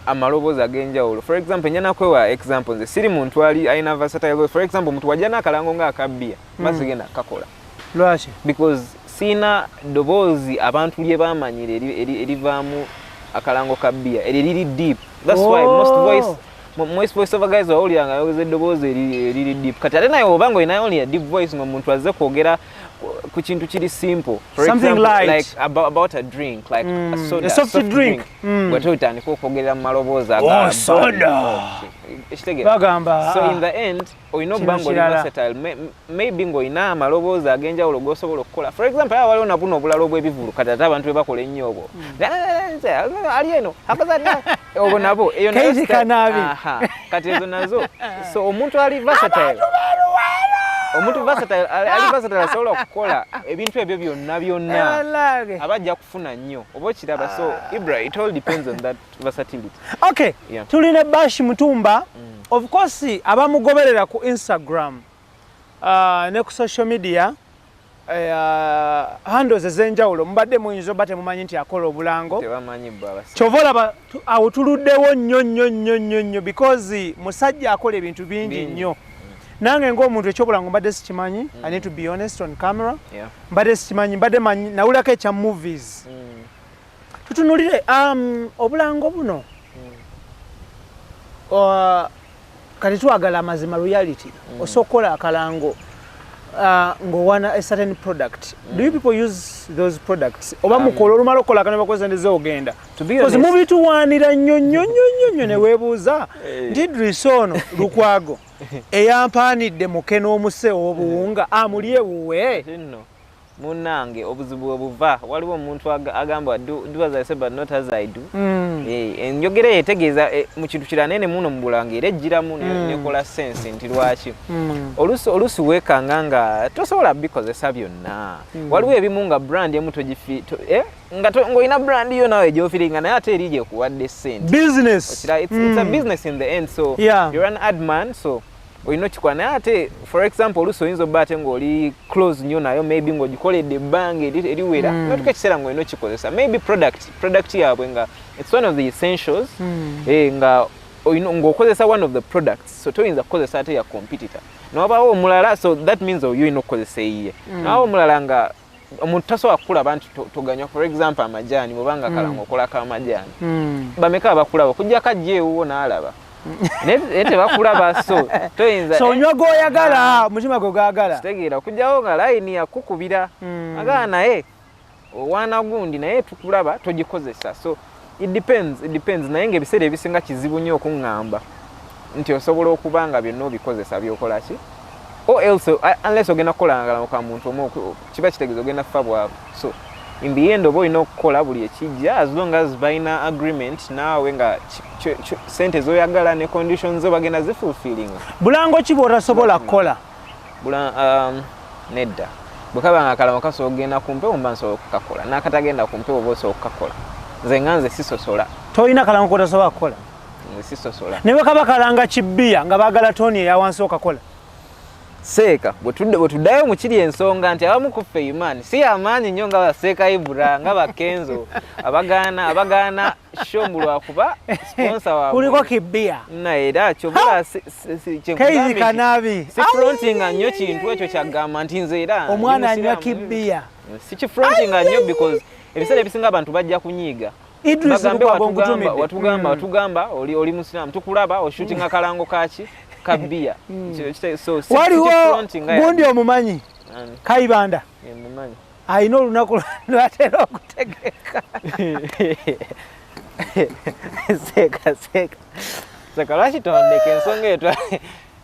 amaloboozi ag'enjawulo. For example njana kwewa example nze siri muntu ali ayina versatile. For example muntu wajja n'akalango ng'akabbiya masigenda kakola lwaki because siina ddoboozi abantu lye baamanyire erivaamu akalango kabbiya eriri deep. That's why most voice over guys wawuliranga yogeza eddoboozi eriri deep kati ate naye obanga olina only a deep voice ng'omuntu azze kwogera ku kintu kiri simple. For something example, like about a drink like a soda, a soft drink bw'ate otandika okwogera mu maloboozi soda bagamba so in the end oyina okuba ng'oli versatile maybe ng'olina amaloboozi ag'enjawulo g'osobola okukola. For example aba waliwo nabuno obulala obw'ebivulu kati ate abantu be bakola ennyo obwo ali eno obwo nabo eyo kati ezo nazo so omuntu ali versatile omuntu versatile ali versatile asobola okukola ebintu ebyo byonna abajja kufuna nnyo oba okiraba. So Ibra, it all depends on that versatility. Okay, yeah. Tuline Bash Mutumba of course abamugoberera ku Instagram ne ku social media handles ezenjawulo mbadde muyinza bate mumanyi nti akola obulango tebamanyi bwabasi kyovola awo tuluddewo nnyo because musajja akola ebintu bingi nnyo nange ng'omuntu ekyobulango mbadde sikimanyi I need to be honest on camera mbadde sikimanyi mbadde manyi nawulako ekya movies tutunulire obulango buno kati twagala amazima reality osokola akalango ng'owana a certain product. Do you people use those products? Oba mukola olumala okola kana bakoze ndize ogenda. Because mubi tuwanira nnyo ne weebuuza nti Drisono Lukwago eyampanidde mukeno omuse obuwunga amulye buwe. Munange obuzibu obuva waliwo omuntu agamba do as I say but not as I do. Enjogera yetegeeza mu kintu kiranene muno mu Bulange era ejjiramu nekola sense nti lwaki olusu wekanga nga tosobola bikozesa byonna. Waliwo ebimu nga brand emu nga ngoina brand yo nawe gyofiringa naye ate eri gyekuwadde sente. Business. It's a business in the end, so you're an ad man, so oyino kikwana ate for example oluso yinzo bate ngoli close nyo nayo maybe ngogikoledde bange eriwera natuka kisera ngo oyino kikozesa maybe product yabwe nga it's one of the essentials nga oyino ngokozesa one of the products so toyinza kukozesa ate ya competitor nobawo omulala so that means oyino kukozesa iye nawo omulala nga omuntu tasobola kukula bantu toganya for example amajani mubanga kalango okola ka amajani bameka abakulaba kujja kajjeewo n'alaba nete bakulaba so toyinza so onywa goyagala mutima gogagala kitegeera kujjawo nga line yakukubira agana naye wana gundi naye tukulaba togikozesa so it depends naye ngebiseera ebisinga kizibu nnyo okungamba nti osobola okubanga byonna obikozesa byokola ki or else unless ogenda kukolangala muka muntu omu kiba kitegeeza ogenda kufa bwabwe so in the end oba olina okukola buli ekijja as long as baina agreement naawe nga sente zoyagala ne conditions zo bagenda zifulfilling. Bulango ki bw'otasobola kukola? Nedda bwekaba nga kalamo kasobola okugenda ku mpewo mba nsobola okukakola n'akatagenda ku mpewo oba osobola okukakola nze nga nze sisosola. Tolina kalango kotasobola kukola? Nze sisosola. Ne bwe kaba kalanga kibbiya nga baagala toni eya wansi okakola? Seeka bwetuddayo mu kiri ensonga nti abamu ku ffe imani si amaanyi nnyo nga baseeka Ibura nga bakenzo abagaana shomu lwakuba sponsor waabwe kuliko kibbiya naye era kyobola kanabi si frontinga nnyo kintu ekyo kyagamba nti nze era omwana anywa kibbiya si kifrontinga nnyo because ebiseera ebisinga abantu bajja kunyiiga watugamba oli musiramu tukulaba oshootinga kalango kaki kabia so waliwo gundi omumanyi Kayibanda mumanyi ayina olunaku lwatera okutegeka seka lwaki tondeka ensonga eyo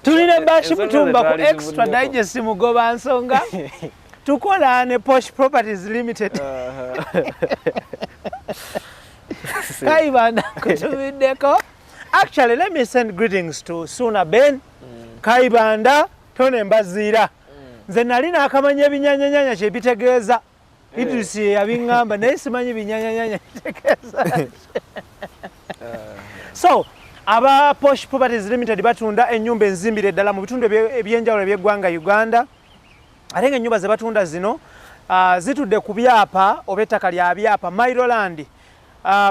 tulina bashi mutumba ku extra digest mugoba nsonga tukola ne Posh Properties Limited Kayibanda kutumiddeko. Actually, let me send greetings to Suna Ben, Kayibanda, Tone Mbazira. Nze nali nakamanya ebinyanyanyanya kye bitegeeza. Idrisi yabingamba naye simanyi binyanyanyanya bitegeeza. So, aba Posh Properties Limited batunda ennyumba enzimbire ddala mu bitundu ebyenjawulo by'eggwanga Uganda. Ate ng'ennyumba ze batunda zino zitudde ku byapa oba ettaka lya byapa Mailoland.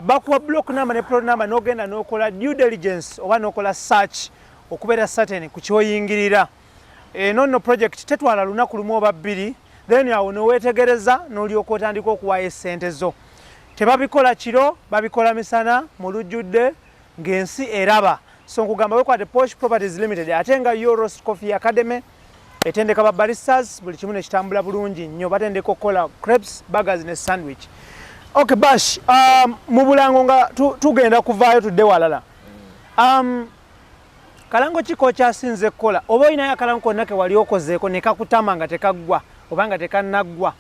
Bakuwa block number ne plot number n'ogenda n'okola due diligence oba n'okola search okubeera certain ku kyoyingirira. Nonno project tetwala lunaku lumu oba bbiri then awo n'oweetegereza n'olyoka otandika okuwaayo essente zo. Tebabikola kiro babikola misana mu lujjudde ng'ensi eraba. So nkugamba wekwate Posh Properties Limited ate nga Euros Coffee Academy etendeka ba baristas buli kimu ne kitambula bulungi nnyo batendeka okukola crepes, burgers ne sandwich. Okay, Bash, mu Bulango nga tugenda kuvaayo tudde walala. Kalango kiko kyasinze kukola oba olinayo akalango konna ke wali okozeeko ne kakutama nga tekaggwa oba nga tekannaggwa?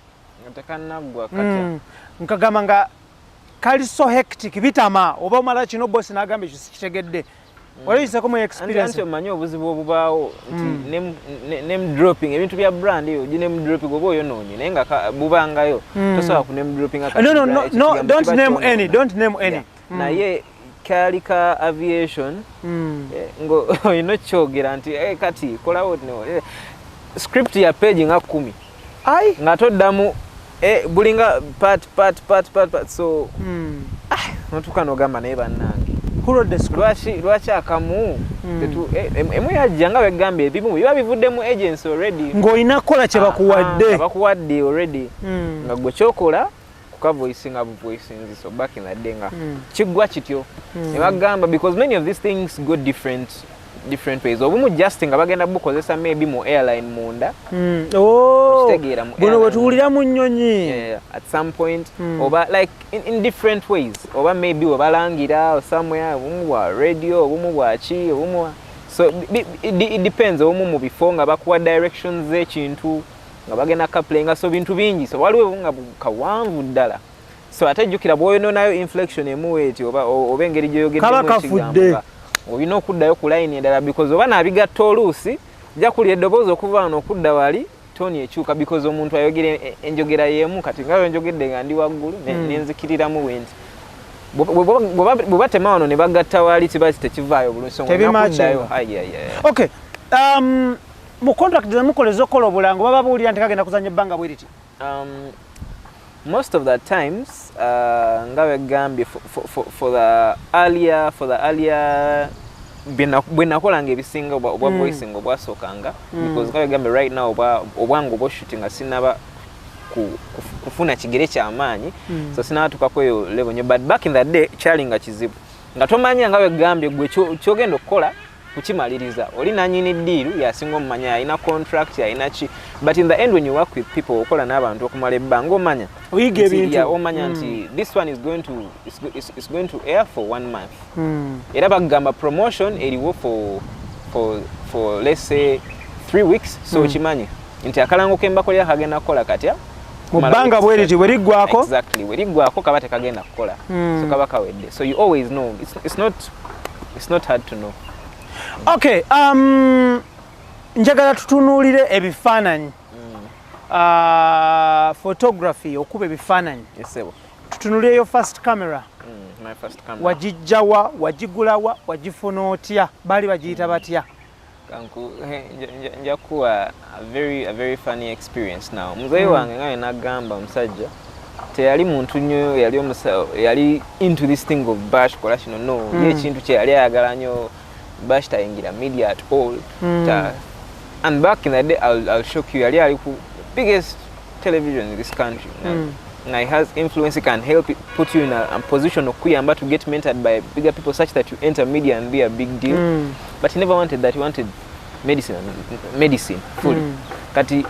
Katya. Nkagamba nga kali so hectic bitama oba omala kino boss n'agamba ekyo sikitegedde. Waliiseko mu experience. Anti omanyi obuzibu obubaawo nti name dropping ebintu bya brand eyo name dropping oba oyonoonye naye nga bubangayo tosobola ku name dropping no, don't name any. Naye kali ka aviation ngo oyino kyogera nti kati kolawo script ya page nga 10 nga toddamu bulinga part so notukano gamba naye bannange lwaki akamu emu yajja nga begamba ebimu biba bivuddemu agents already ng'olina kukola kye bakuwadde already nga gwe kyokola kukavoicinga buvoicinzi so back in the day nga kiggwa kityo ne bagamba because many of these things go different different ways. Obumu just nga bagenda bukozesa maybe mu airline munda. Buno wetuwulira mu nnyonyi. Yeah, at some point oba like in different ways. Oba maybe obalangira or somewhere obumu bwa radio obumu bwa chi obumu. So it depends obumu mu bifo nga bakuwa directions z'ekintu nga bagenda kaplenga so bintu bingi. So waliwo nga kawanvu ddala. So atajjukira bwoyo nayo inflection emuweti oba engeri gyoyogedde mu kigambo. Olina okuddayo ku line endala because oba nabigatta oluusi ja kulya eddoboozi okuva wano okudda wali toni ekyuka because omuntu ayogera enjogera yeemu kati nga njogedde nga ndi waggulu nenzikiriramu wenti bw'oba tema wano ne bagatta wali kiba tekivaayo bulungi so nakuddayo. Okay. Mu contract zemukoleza okukola obulango baba buwulira nti kagenda kuzanya ebbanga bwe riti? Most of the times ngawe gambye for the earlier bwenakolanga ebisinga obwa voicing obwasookanga because ngawe gambye right now obwangu obwa shooting sinaba kufuna kigere ky'amaanyi so sinaba tukako eyo level nyo but back in the day kyalinga kizibu nga tomanya ngawe gambye gwe kyogenda okukola kukimaliriza oli nanyini deal yasinga omumanya alina contract alina ki but in the end when you work with people okola n'abantu okumala ebbanga omanya oyiga ebintu omanya nti this one is going to air for 1 month era bagamba promotion eriwo for let's say 3 weeks so kimanyi nti akalango kembakolera kagenda kukola katya mubbanga bwe riti weriggwako exactly weriggwako kaba tekagenda kukola so kaba kawedde so you always know it's not hard to know. Okay, njagala tutunuulire ebifaananyi photography okuba ebifaananyi. Yesebo. Tutunuulire yo first camera. My first camera. Wagijjawa, wagigulawa, wagifuna otya, baali bagiyita batya? Kanku njakuwa a very funny experience now. Muzeyi wange nga nagamba omusajja teyali muntu nnyo yali into this thing of bash kola kino no ye ekintu kye yali ayagala nnyo bash tayingira media at all. And back in the day I'll shock you yali ku biggest television in this country and it has influence, it can help it, put you in a position of kuyamba to get mentored by bigger people such that you enter media and be a big deal. But he never wanted that, he wanted medicine fully. Kati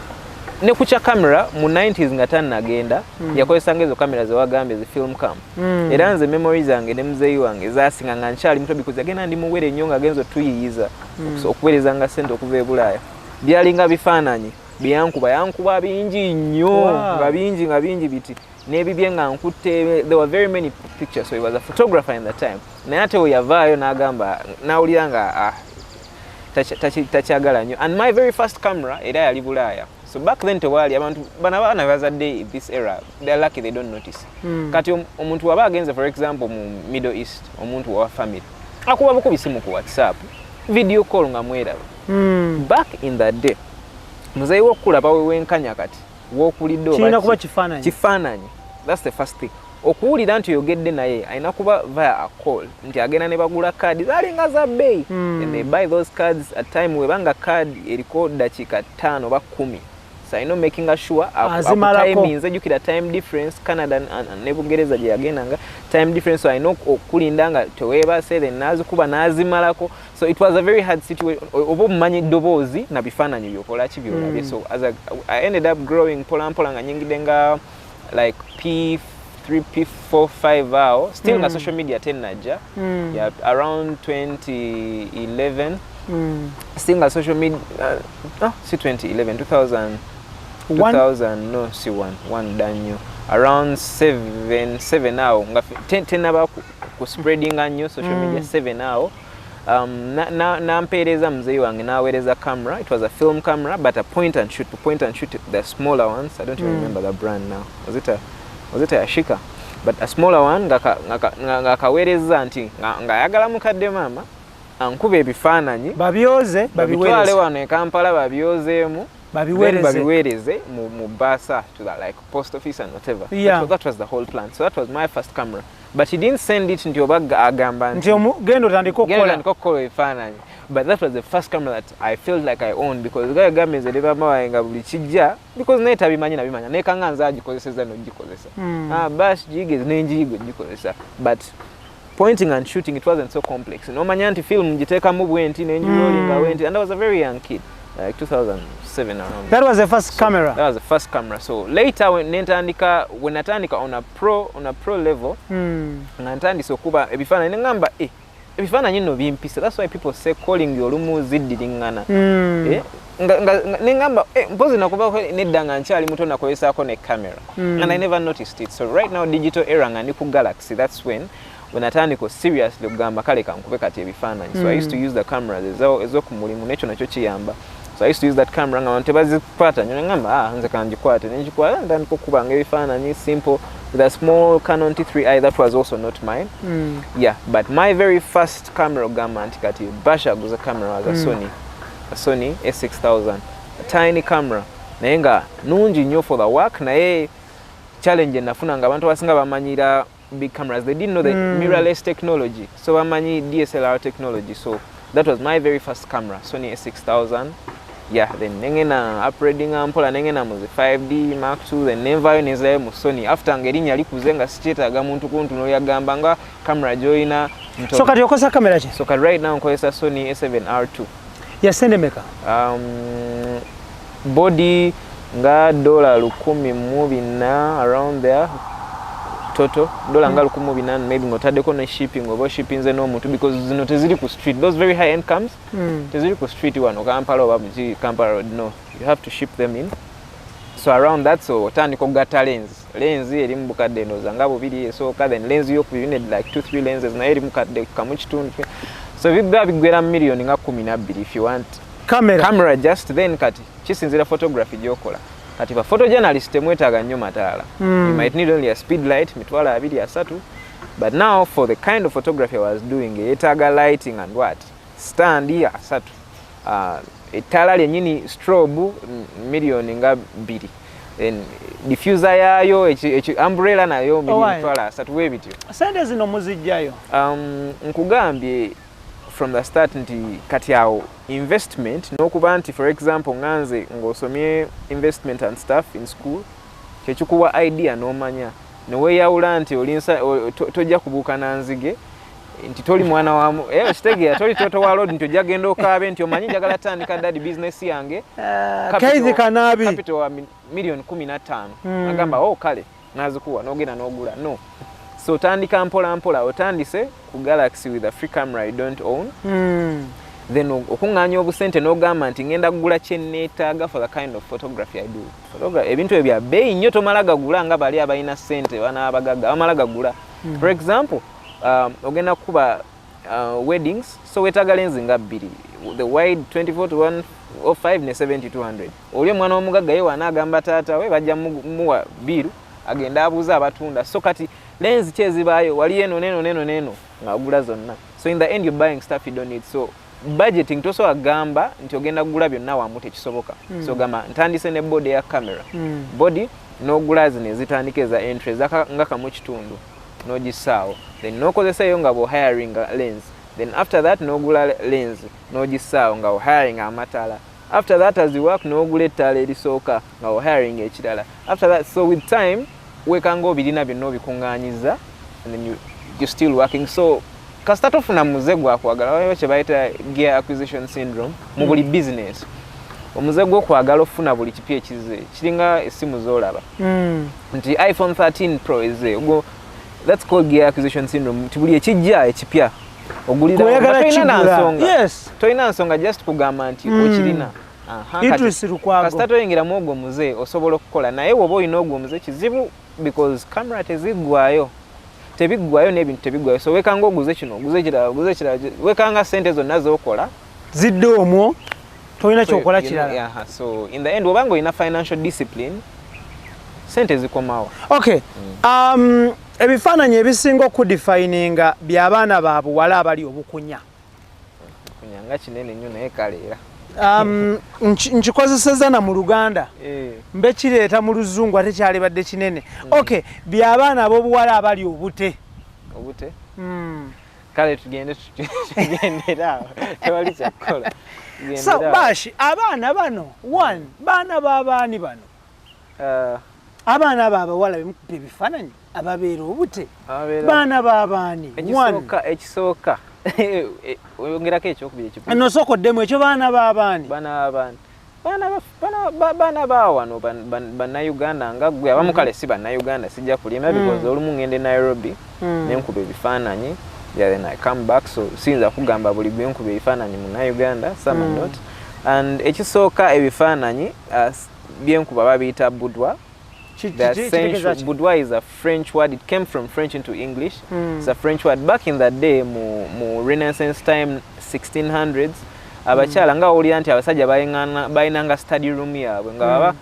ne kucha camera mu 90s nga tanagenda yakozesanga ezo kamera ze wagambe ze film cam era nze memories zange ne muzeyi wange zasinga nga nkyali muto because agenda ndi muwere nnyo nga genzo tuyiyiza okuweerezanga sente okuva e Bulaaya byalinga bifaananyi yankuba bingi nnyo nga bingi biti n'ebibye nga nkutte there were very many pictures so he was a photographer in the time naye ate we yavaayo n'agamba nawulira nga takyagala nnyo and my very first camera era yali Bulaaya. So back then tewali abantu bana bazadde this era they are lucky they don't notice. Kati omuntu waba agenze for example mu Middle East omuntu wa family akuba buko bisimu ku WhatsApp video call nga mwera. Back in that day muzeyi wokulaba wenkanya kati wokulidde kina kuba kifaananyi that's the first thing okuwulira nti oyogedde naye ayina kuba via a call nti agenda ne bagula cards zalinga za bay and they buy those cards at time webanga card eriko dakiika 5 oba 10 so I know making sure time is ejukira time difference Canada and Nebugereza gye yagendanga time difference so I know okulindanga teweba say then nazi kuba nazimalako so it was a very hard situation obo mumanyi dobozi na bifaananyi byokola kibyolabye so as I ended up growing pola nga nyingidenga like P3 P4 5 hour still nga social media tenaja yeah around 2011 still nga social media 2011 2000 no si one danyo around 7 now nga 10 aba ku spreading anyo social media 7 now na mpereza mzeyi wange nawereza camera it was a film camera but a point and shoot the smaller ones I don't even remember the brand now was it Ashika but a smaller one nga kawereza nti nga yagala mukadde mama ankuba ebifaananyi babitwale wano e Kampala babyozeemu babiwereze mu basa to the like post office and whatever. So that was the whole plan. So that was my first camera. But he didn't send it nti oba agamba nti gendo tandiko kola ebifaananyi. But that was the first camera that I felt like I owned because the guy nze ne bamawaye nga buli kijja because naye tabimanya nekanga nze agikozeseza n'ogikozesa. Bash jigez n'enjigo gikozesa but pointing and shooting, it wasn't so complex. No manyanti film jiteka mu bwenti nenjulling awenti, and I was a very young kid, like 2007 around. That was the first camera. That was the first camera. So later when natandika on a pro level, natandika okuba ebifana ngamba ebifana nyino bimpisa. That's why people say calling your lumu zidilingana. Ngamba mpozi nakuba nedanga nchali muto nakozesako ne camera. And I never noticed it. So right now digital era ngani ku Galaxy, that's when atandika seriously kugamba kale kankube kati ebifaananyi. So I used to use the cameras ezokumulimu nekyo nakyo kiyamba. So I used to use that camera nga tebazikwata ngamba nze kanjikwate nenjikwata ndandika okubanga ebifaananyi simple with a small Canon T3i that was also not mine. Yeah, but my very first camera gamba nti kati basha guza camera was a Sony A6000, a tiny camera naye nga nungi nnyo for the work, naye challenge nafuna nga abantu basinga bamanyira big cameras. They didn't know the mirrorless technology, so bamanyi DSLR technology. So that was my very first camera, Sony A6000. Yeah, then nengena upgrading ampola nengena mu 5D Mark II, then never neze mu Sony after ngerinya likuzenga sichetaga muntu kuntu yagamba nga camera joina. So kati okosa kamera ki? So kati right now nkozesa Sony A7R2. Ya sende meka? Body nga $1,014 around there. Total dola nga 1,014 maybe ngotadeko na shipping oba shipping ze no muntu, because zino tezili ku street, those very high end cams tezili ku street wano Kampala oba mu Kampala road, no, you have to ship them in. So around that, so otandika okugata lens eri mu bukadde enoza nga bubiri, so then lens yo you need like 2-3 lenses na eri mu kadde kamu kitundu. So bigwera million nga 12 if you want camera just then. Kati kisinzira photography gyokola. Kati ba photojournalist temwetaaga nnyo mataala. You might need only a speed light mitwala 2-3, but now for the kind of photography I was doing, etaaga lighting and what stand ya 3. Etala lyennyini strobe million nga 2, then diffuser yayo umbrella nayo million 3 webityo. Sente zino muzijjayo? Nkugambye from the start nti kati awo investment n'okuba nti for example nganze ng'osomye investment and stuff in school, kyekikuwa idea n'omanya neweeyawula nti tojja kubuuka na nzige nti toli mwana wa kitegeera toli toto wa road nti ojja genda okaabe nti omanyi njagala tandika dadi business yange kaizi kanaabi capital wa million 15 agamba kale nazikuwa n'ogenda n'ogula. No, so tandika mpola mpola, otandise ku Galaxy with a free camera you don't own. Then okunganya obusente n'ogamba nti ngenda kugula kyenneetaaga for the kind of photography I do. Ebintu ebya bei nnyo tomala gagula nga bali abalina ssente bana abagagga bamala gagula. For example, ogenda kuba weddings, so wetaaga lenzi nga 2, the wide 24-105 ne 70-200. Oli omwana omugagga ye wanaagamba taata we bajja muwa biru agenda abuuza abatunda. So kati lens kyezibaayo wali eno neno nga ogula zonna. So in the end you're buying stuff you don't need. So budgeting toso agamba nti ogenda kugula byonna wamu tekisoboka. So gamba ntandise ne body ya camera. Body n'ogula zino ezitandika eza entry nga kamu kitundu n'ogisaawo. Then n'okozesa eyo nga hiring a lens. Then after that n'ogula lens n'ogisaawo nga hiring amataala. After that as you work n'ogula ettaala erisooka nga hiring ekirala. After that, so with time wekanga obirina byonna obikungaanyiza, and then you're still working. So kasita tofuna muze gwakwagala waliwo kye bayita gear acquisition syndrome mu buli business. Omuze gw'okwagala ofuna buli kipya ekize kiringa essimu z'olaba nti iPhone 13 Pro eze that's called gear acquisition syndrome. Nti buli ekijja ekipya ogulira toyina nsonga just kugamba nti okirina. Kasita toyingiramu ogwo muze osobola okukola, naye woba olina ogwo muze kizibu because camera teziggwayo n'ebintu tebiggwayo. So wekanga oguze kino oguze kirala wekanga sente zonna z'okola zidde omwo toyina kyokola kirala. So in the end obanga olina financial discipline sente zikomawo. Okay. Ebifaananyi ebisinga okudefininga by'abaana baabuwala abali obukunya nga kinene nnyo naye kaleera nkikozeseza na mu Luganda mbe kireeta mu Luzungu ate kyalibadde kinene. Okay, by'abaana ab'obuwala abali obute kale tugendera tewali kyakukola. So bashi abaana bano baana b'abaani bano abaana babawala bemukuba ebifaananyi ababeera obute baana babaani ekisooka oyongerako ekyokubiri ekikulu nosooka oddemu ekyo baana babaani baana baawano bannayuganda nga gwe abamu kale si bannayuganda sijja kulima because olumu ngende Nairobi nenkuba ebifaananyi then I come back so siyinza kugamba buli gwe nkuba ebifaananyi munnayuganda some are not and ekisooka ebifaananyi byenkuba babiyita boudoir. Boudoir is a French word. It came from French into English. It's a French word. Back in that day, mu Renaissance time, 1600s, abachala nga olya nti abasajja bayinanga study room yaabwe nga baba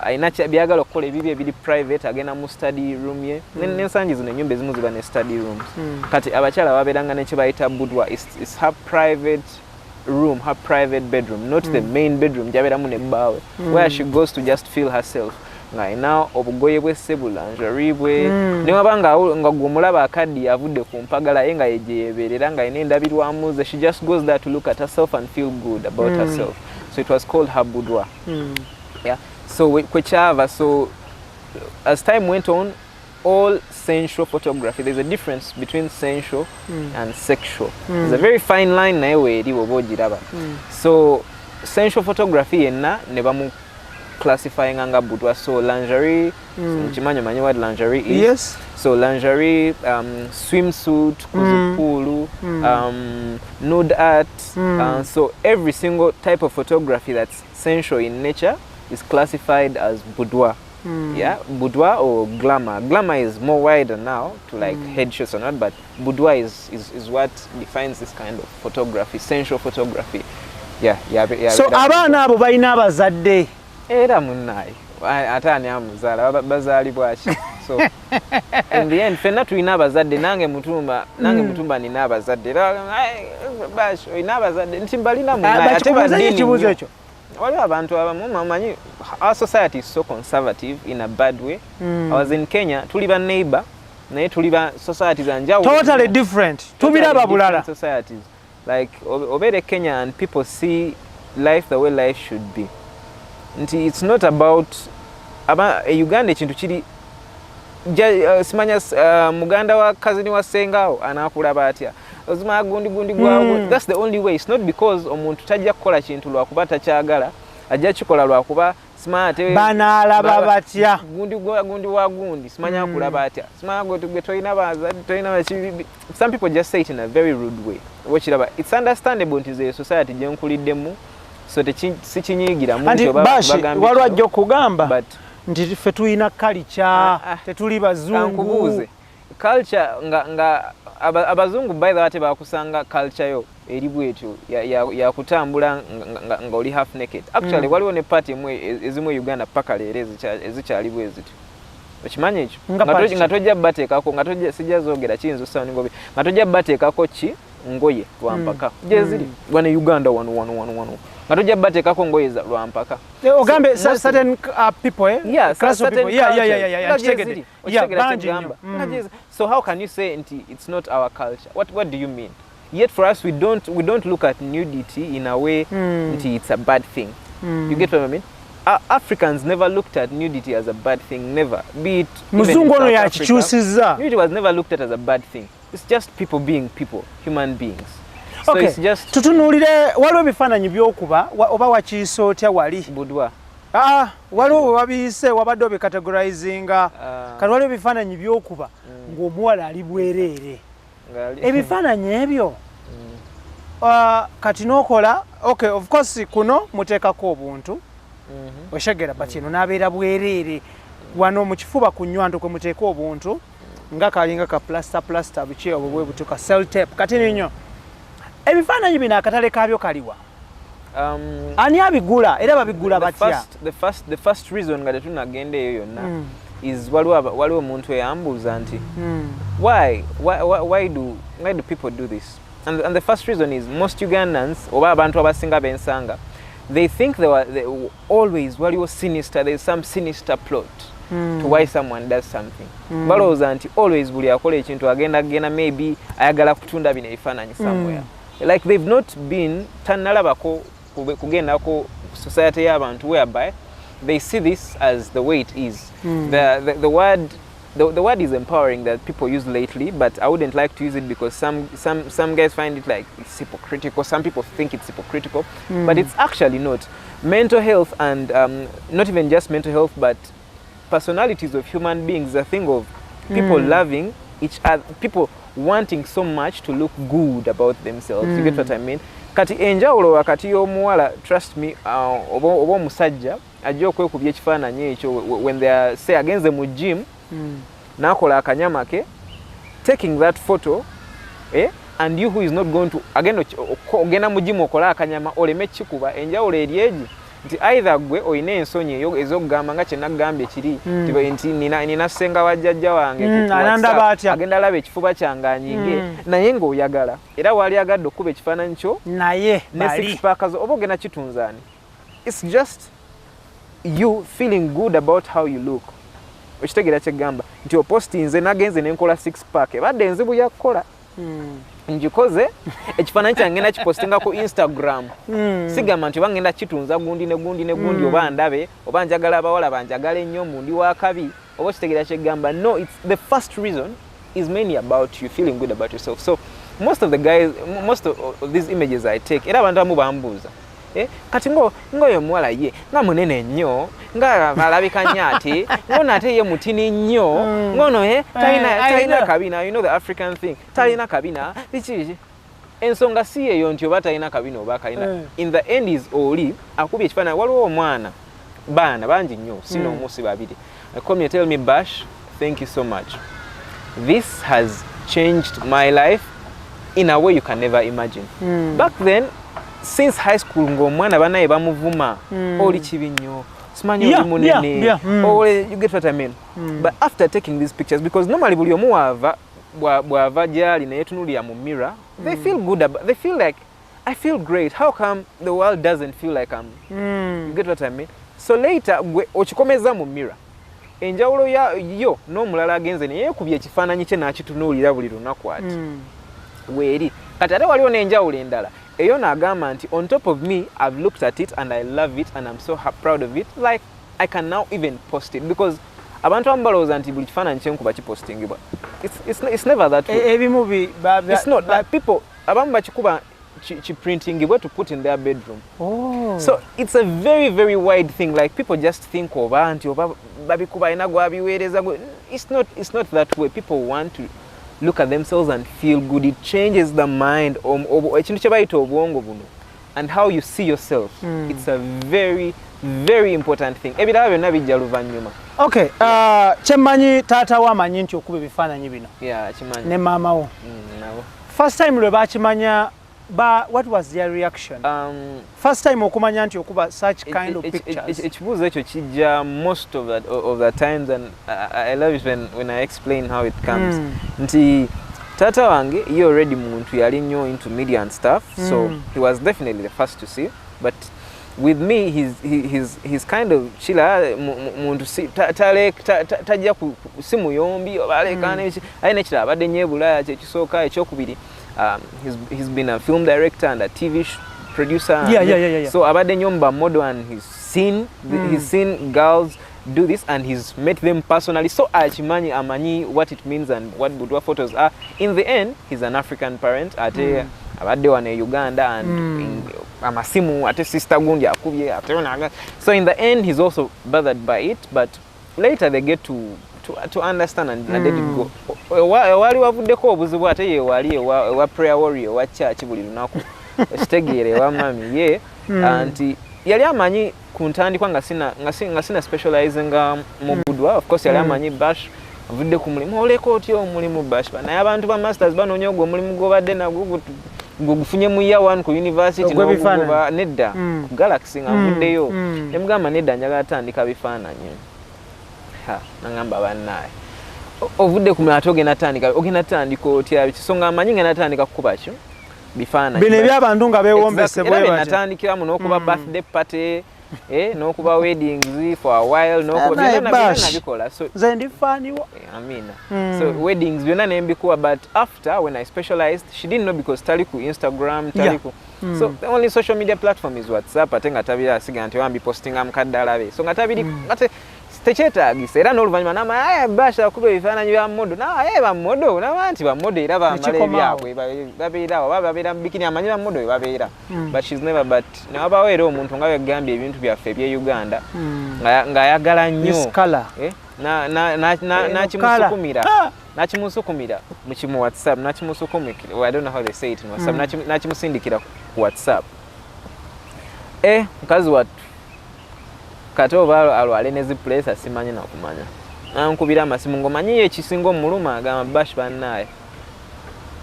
ayina byagala okukola ebibye ebiri private agenda mu study room ye n'ensangi zino ennyumba ezimu ziba ne study rooms kati abachala babeeranga nekye bayita boudoir. It's her private room, her private bedroom, not the main bedroom gyabeeramu ne bbaawe where she goes to just feel herself. Ngaina obugoye bwe lingerie bwe ne wabanga nga gwomulaba akadi avudde ku mpagala yenga yejeberera nga ine endabirwamu she just goes there to look at herself and feel good about herself. So it was called her boudoir. Yeah. So kwechava, so as time went on, all sensual photography, there's a difference between sensual and sexual. There's a very fine line naye weeri obogiraba. So sensual photography yenna ne bamu classifying anga boudoir. So lingerie, manyi what lingerie is. Yes. So lingerie, swimsuit, kuzipulu, nude art. So every single type of photography that's sensual in nature is classified as boudoir. Yeah, boudoir or glamour. Glamour is more wider now to like headshots or not, but boudoir is what defines this kind of photography, sensual photography. Yeah. So abaana abo balina abazadde. Era munnaye ataani amuzaala bazaalibwa ki. So in the end fenna tulina abazadde nange mutumba nina abazadde bash olina abazadde nti mbalina munnaye ate baddiini ekibuuzo ekyo waliwo abantu abamu mamanyi our society is so conservative in a bad way. I was in Kenya tuli ba neighbor naye tuli ba societies anjawulo totally different tubiraba bulala societies like obere Kenya and people see life the way life should be. Nti it's not about Uganda ekintu kiri simanya muganda wa kazini wa sengao anakulaba atya ozima gundi gwawo. That's the only way. It's not because omuntu tajja kukola kintu lwakuba takyagala ajja kikola lwakuba smart banalaba batya gundi wa gundi simanya kulaba atya simanya gwe toyina bazadde toyina. Some people just say it in a very rude way. It's understandable nti ze society gye nkuliddemu so si kinyigira muntu bagambye waliwo ajja okugamba nti ffe tulina culture tetuli bazungu. Culture nga abazungu by the way bakusanga culture yo eri bwetyo ya kutambula nga oli half naked. Actually waliwo ne party ezimu Uganda paka leero ezikyali bwezityo okimanyi ekyo nga tojja bateekako nga tojja sijja zoogera kiyinza osawuni ngobi nga tojja bateekako ki ngoye lwampaka gyeziri wana Uganda wano nga tojja bateekako ngoye za lwampaka ogambe certain people yeah class of people yeah so how can you say it's not our culture? What do you mean? Yet for us we don't look at nudity in a way it's a bad thing. You get what I mean? Africans never looked at nudity as a bad thing, never. Be it muzungu ono yakikyusiza. Nudity was never looked at as a bad thing. It's just people being people, human beings. So okay. It's just tutunuulire waliwo ebifaananyi byokuba oba wakiisa otya wali boudoir. Waliwo wabiyise wabadde obikategorizinga kati waliwo ebifaananyi byokuba ng'omuwala ali bwereere ebifaananyi ebyo kati n'okola okay of course kuno muteekako obuntu oshegera bakino n'abeera bwereere wano mu kifuba ku nnywanto kwe muteeka obuntu nga kalinga ka plaster biki obwo bwe butuka cell tape kati ninyo ebifaananyi bino akatale kaabyo kaliwa ani abigula era babigula batya? The first reason nga tetunagenda eyo yonna is waliwo omuntu eyambuuza nti why do people do this? And the first reason is most Ugandans oba abantu abasinga bensanga they think they always waliwo sinister, there's some sinister plot to why someone does something. Balowooza nti always buli akola ekintu agenda maybe ayagala kutunda bino ebifaananyi somewhere. Like they've not been tanalabako kugendako society y'abantu whereby they see this as the way it is. The word is empowering that people use lately, but I wouldn't like to use it because some guys find it like it's hypocritical. Some people think it's hypocritical, but it's actually not. Mental health and not even just mental health, but personalities of human beings, a thing of people loving each other, people wanting so much to look good about themselves. You get what I mean? Kati enjawulo wakati y'omuwala, trust me, oba omusajja ajja okwekubya ekifaananyi ekyo when they are say agenze mu gym n'akola akanyama ke, taking that photo and you who is not going to ogenda mu gym okola akanyama oleme kikuba, enjawulo eri egi nti either gwe oyina ensonyi ez'okugamba nga kye nagambye kiri nti nina ssenga wa jjajja wange agenda alaba ekifuba kyange anyiige naye ng'oyagala era waali agadde okuba ekifaananyi kyo naye ne six pack zo oba ogenda kitunzaani. It's just you feeling good about how you look. Okitegeera kye gamba nti opostinze nagenze nenkola six pack ebadde enzibu yakukola njikoze ekifaananyi kyange nakipostinga ku Instagram sigamba nti oba ngenda kitunza gundi ne gundi ne gundi oba ndabe oba njagala abawala banjagala ennyo mundi wa kabi oba okitegeera kye gamba. No, it's the first reason is mainly about you feeling good about yourself. So most of the guys, most of these images I take era abantu abamu bambuuza kati ngoyo muwala ye nga munene nnyo nga alabika nnyo ate ng'ono ate ye mutini nnyo ng'ono talina kabina. You know the African thing, talina kabina biki ensonga si eyo nti oba talina kabina oba kalina. In the end is oli akubye ekifaananyi. Waliwo omwana baana bangi nnyo sino omusi babiri come tell me, Bash, thank you so much, this has changed my life in a way you can never imagine. Back then, since high school ng'omwana banaye bamuvuma oli kibi nnyo simanyi oli munene you get what I mean. But after taking these pictures, because normally buli omu bw'ava gyali naye tunulira mu mirror, they feel good about, they feel like I feel great, how come the world doesn't feel like I'm you get what I mean. So later gwe okikomeza mu mirror, enjawulo yo n'omulala agenze naye yeekubye ekifaananyi kye n'akitunuulira buli lunaku ati weeri kati ate waliwo n'enjawulo endala eyo n'agamba nti on top of me I've looked at it and I love it and I'm so proud of it, like I can now even post it, because abantu abamu balowooza nti buli kifaananyi kyenkuba kipostingibwa. It's never that way. It's not like people abamu bakikuba printingibwa to put in their bedroom. So it's a very, very wide thing. Like people just think of nti oba babikuba ina gwabiweereza. It's not that way. People want to look at themselves and feel good. It changes the mind ekintu kye bayita obwongo buno and how you see yourself. It's a very, very important thing. Ebirala byonna bijja luvannyuma. Okay, kyemmanyi taata wo amanyi nti okuba ebifaananyi bino. Yeah, kimanyi. Ne maama wo. Nabo. First time lwe bakimanya, what was their reaction? First time okumanya nti okuba such kind of pictures. Ekibuuzo ekyo kijja most of the times, and I love it when I explain how it comes. Nti tata wange ye already muntu yali nnyo into media and stuff, so he was definitely the first to see. But with me, he's kind of chilla muntu tajja ku simu yombi obalekana ayina kiraba abadde nyebula kyekisooka ekyokubiri. He's been a film director and a TV producer. Yeah. So abadde nyomba model, and he's seen girls do this and he's met them personally. So amanyi what it means and what boudoir photos are. In the end, he's an African parent. Ate abadde wane Uganda and amasimu ate sister gundi akubye ate. So in the end, he's also bothered by it, but later they get to understand and let it go. Wali wavuddeko obuzibu ate ye wali wa prayer warrior wa church buli lunaku ekitegeere wa mami ye anti yali amanyi ku ntandikwa nga sina specializing mu boudoir. Of course yali amanyi Bash avudde ku mulimu oleko otyo omulimu Bash naye abantu ba masters banoonya ogwo omulimu gwobadde nagwo gufunye mu year 1 ku university n'ogugoba nedda ku Galaxy ngavuddeyo ne mugamba nedda njagala atandika bifaananyi. Nangamba bannaye ovudde ku mulato ogenda tandika otya ekisonga amanyi nga natandika kukuba bifaananyi bino ebyabantu nga beewombese bwe natandikiramu n'okuba birthday party n'okuba weddings for a while n'okuba nabikola so zendi faniwo amina so weddings byonna nembikuwa but after when I specialized she didn't know because tali ku Instagram tali ku so the only social media platform is WhatsApp ate nga tabira asiga nti wambi postinga mukaddalabe so nga tabiri ate tekyetaagisa era n'oluvannyuma nama basha kuba ebifaananyi bya modo ba modo nabanti ba modo era bambala ebyabwe babeera oba babeera mu bikini amanyi ba modo babeera but she's never but nabawo era omuntu nga yagambye ebintu byaffe ebye Uganda ng'ayagala nnyo nakimusukumira mu WhatsApp nakimusukumira I don't know how they say it in WhatsApp nakimusindikira ku WhatsApp mukazi wattu kati oba alwale nezi place asimanyi nakumanya nankubira amasimu ngomanyi ekisinga omuluma agamba bash bannaye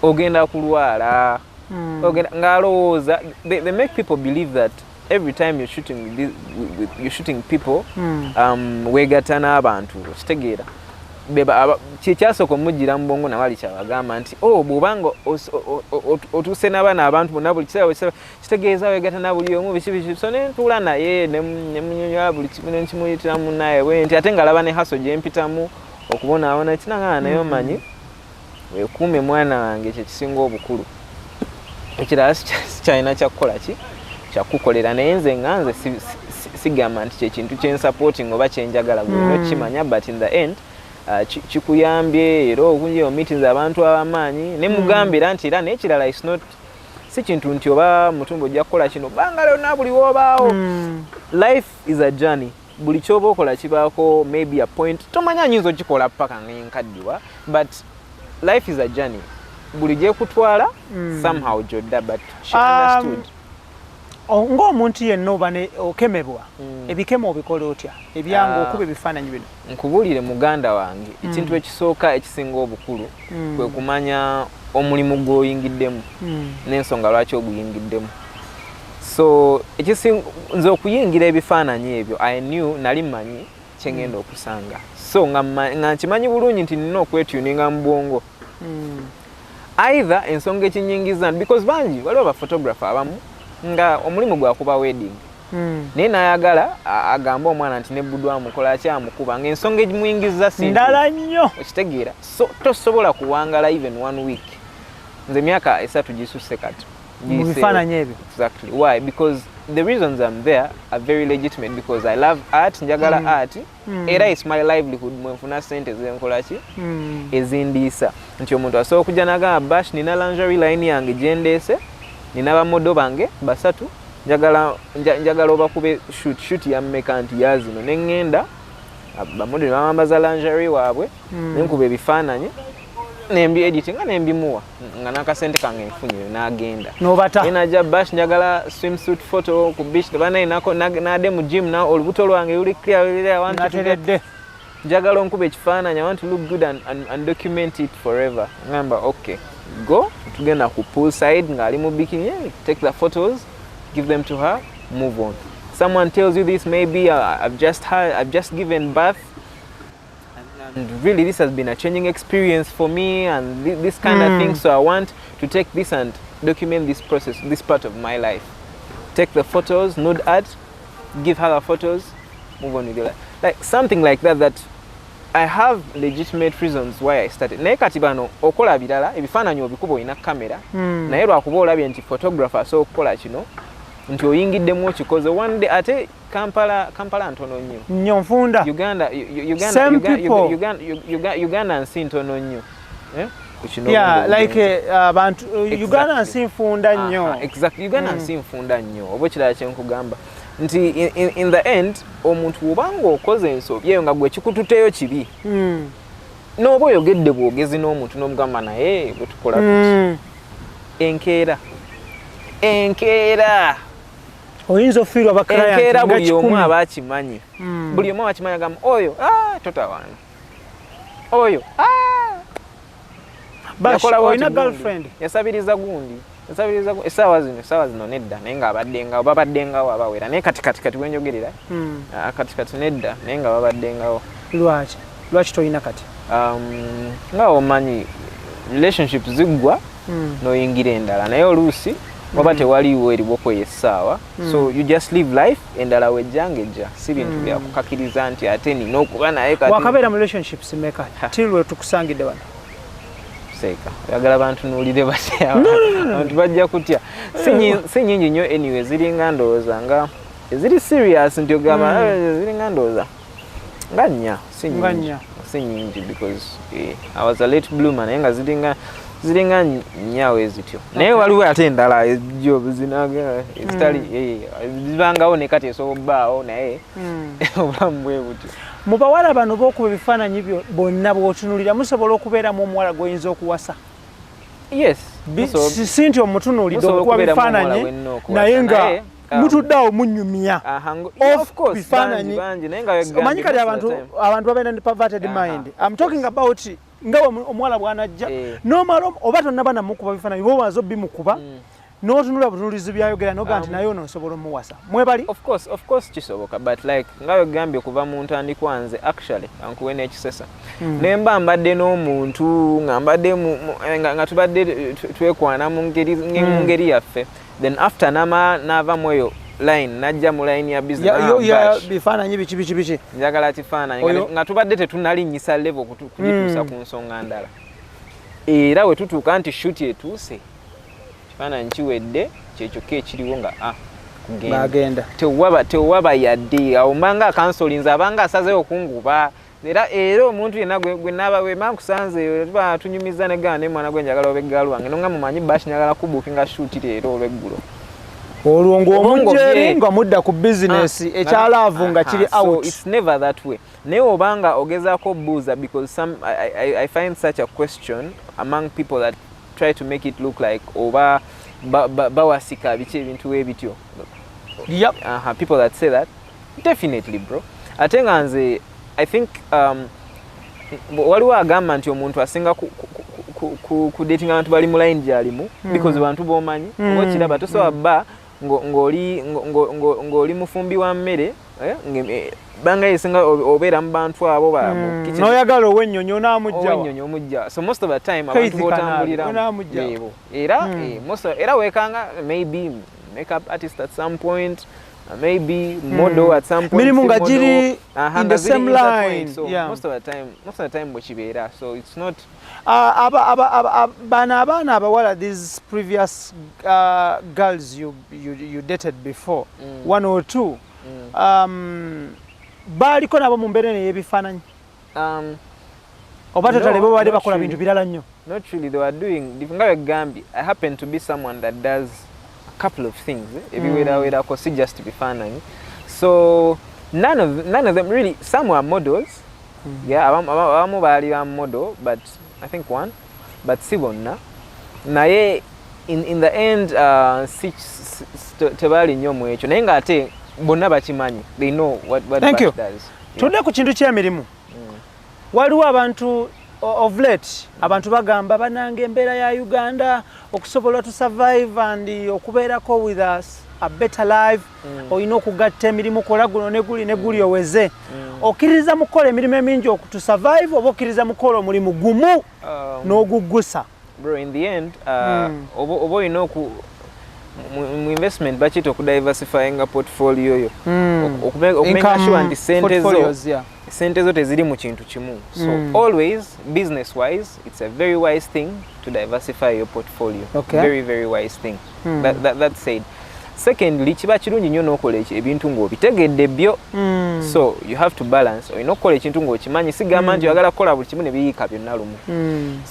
ogenda kulwala ogenda ngalowooza they make people believe that every time you're shooting people wegatana abantu kitegeera beba kikyasooka omujjira mu bwongo nawali kyabagamba nti bw'obanga otuuse n'abaana abantu bonna buli kiseera kitegeeza wegatana buli omu biki so nentuula naye nemunyonyola buli kimu nekimuyitira munnaye bwe nti ate ngalaba ne haso gye mpitamu okubonaabona kinagana naye omanyi weekuume mwana wange kyekisinga obukulu ekirala sikyalina kyakukola ki kyakukolera naye nze nga nze sigamba nti kyekintu kyensupporting oba kyenjagala gwe kimanya but in the end kikuyambye era okunje meetings abantu abamaanyi ne mugambira nti era n'ekirala is not si kintu nti oba mutumba ojja kukola kino bangalo na buli wobaawo life is a journey buli kyoba okola kibaako maybe a point tomanya nyinza okikola paka nkaddiwa but life is a journey buli gyekutwala somehow jodda but she understood ng'omuntu yenna oba okemebwa ebikemo obikola otya ebyangu okuba ebifaananyi bino nkubuulire muganda wange ekintu ekisooka ekisinga obukulu kwe kumanya omulimu gw'oyingiddemu n'ensonga lwaki oguyingiddemu so nze okuyingira ebifaananyi ebyo I knew nali mmanyi kyengenda okusanga so nga nkimanyi bulungi nti nina okwetuninga mu bwongo either ensonga ekinyingiza because bangi waliwo baphotographer abamu nga omulimu gwakuba wedding naye nayagala agamba omwana nti nebbudwa mukola kyamukuba ng'ensonga egimuyingiza ndala nnyo okitegeera so tosobola kuwangala even 1 week nze emyaka 3 gisuse kati mu bifaananyi ebyo exactly why because the reasons I'm there are very legitimate because I love art njagala art era it's my livelihood mwenfuna sente zenkola ki ezindiisa nti omuntu asobola okujja nagamba bash nina lingerie line yange gyendeese nina bamodo bange basatu njagala obakube shoot ya mmeka nti yazino neŋŋenda bamodo ne bamambaza lingerie waabwe nenkuba ebifaananyi nembi editing nga nembimuwa nga nakasente kange nfunye n'agenda nobata najja bash njagala swimsuit photo ku beach banaye nade mu gym na olubuto lwange luli clear nateredde njagala onkuba ekifaananyi I want to look good and document it forever ngamba okay go tugenda ku poolside ngali mu bikini take the photos give them to her move on someone tells you this maybe I've just given birth and really this has been a changing experience for me and this kind of thing so I want to take this and document this process this part of my life take the photos nude art give her the photos move on with your life like something like that I have legitimate reasons why I started. Naye kati bano okola birala ebifaananyi obikuba olina kamera naye lwakuba olabye nti photographer so okukola kino nti oyingiddemu okikoze one day ate Kampala ntono nnyo nfunda Uganda nsi ntono nnyo abantu Uganda nsi nfunda nnyo exactly Uganda nsi nfunda nnyo oba ekirala kyenkugamba nti in the end omuntu obanga okoze ensobi eyo nga gwe kikututeyo kibi n'oba oyogedde bwogezi n'omuntu n'omugamba naye bwe tukola enkeera oyinza ofiirwa baklayant buli omu aba akimanyi buli omu aba akimanyi agamba oyo totawaana oyo olina girlfriend yasabiriza gundi essaawa zino nedda naye nga babaddengawo abawera naye kati wenjogerera kati nedda naye nga babaddengawo lwaki tolina kati nga omanyi relationship ziggwa n'oyingira endala naye oluusi waba tewaliwo eriboko yessaawa so you just live life endala wejjangeja si bintu bya kukakiriza nti ate nina okuba naye kati wakabeera mu relationships meka till we tukusangidde wano seeka oyagala abantu nuulire batya abantu bajja kutya si nyingi nnyo anyway ziringa ndowooza nga eziri serious nti ogamba ziringa ndowooza nga nnya si nyingi because I was a late bloomer naye nga ziringa nnyawo ezityo naye waliwo ate endala ejo zinaga ezitali zibangawo ne kati esobola obbaawo naye obulamu bwe butyo mu bawala bano b'okuba ebifaananyi bonna bw'otunuulira musobola okubeeramu omuwala gw'oyinza okuwasa yes si nti omutunuulidde okuba bifaananyi naye nga mutuddeawo munyumya bifaananyi omanyi kati abantu babeera ne perverted mind I'm talking about nga omuwala bw'anajja nomala oba tonnaba namukuba bifaananyi bobaza bimukuba n'otunula butunulizi byayogera noga nti naye ono nsobola omuwasa mwebali of course kisoboka but like nga wegambye okuva mu ntandikwanze actually ankuwe n'ekisesa nemba mbadde n'omuntu nga mbadde nga tubadde twekwana mu ngeri yaffe then after n'ava mu eyo line najja mu line ya business bifaananyi biki njagala kifaananyi nga tubadde tetunalinnyisa level kugituusa ku nsonga ndala era we tutuuka nti shoot etuuse kifaananyi kiwedde kyekyo ekiriwo nga agenda tewaba yadde awo mbanga akansolinze abanga asazeyo okunguba era omuntu yenna gwe naba wema nkusanze tuba tunyumiza ne gana ne mwana gwe njagala obeggalu wange nonga mumanyi bashi njagala kubuukinga shoot leero olweggulo olwo ng'omujjeeri nga mudda ku business ekyalaavu nga kiri out so it's never that way naye obanga ogezaako buuza because I find such a question among people that try to make it look like oba bawasika biki ebintu ebityo people that say that definitely bro ate nga nze I think waliwo agamba nti omuntu asinga ku dating abantu bali mu line gyalimu because bantu bomanyi oba kiraba tosobola bba ng'oli mufumbi wa mmere banga yesinga obeera mu bantu abo n'oyagala ow'ennyonyi omujja so most of the time abantu b'otambuliramu era weekanga maybe makeup artist at some point maybe model at some point mirimu nga giri in the same line so most of the time bwe kibeera so it's not bana abaana abawala these previous girls you dated before one or two baaliko nabo mu mbeera ey'ebifaananyi oba totale bo baali bakola bintu birala nnyo not really they were doing nga wegambye I happen to be someone that does a couple of things ebiweeraweerako si just bifaananyi so none of them really some were models abamu baali ba model but I think one but si bonna naye in the end tebaali nnyo mu ekyo naye ng'ate bonna bakimanyi they know what Bash does tudde ku kintu ky'emirimu waliwo abantu of late abantu bagamba bananga embeera ya Uganda okusobola to survive and okubeerako with us a better life olina okugatta emirimu kola guno ne guli oweze okkiriza mukola emirimu emingi okutu survive oba okkiriza mukola omulimu gumu n'oguggusa bro in the end oba olina mu investment bakiyita okudiversifyinga portfolio yo okumeka sure nti sente zo teziri mu kintu kimu so always business wise it's a very wise thing to diversify your portfolio very very wise thing that said secondly kiba kirungi nnyo n'okola ebintu ng'obitegedde byo so you have to balance olina okukola ekintu ng'okimanyi sigamba nti oyagala kukola buli kimu ne biyiika byonna lumu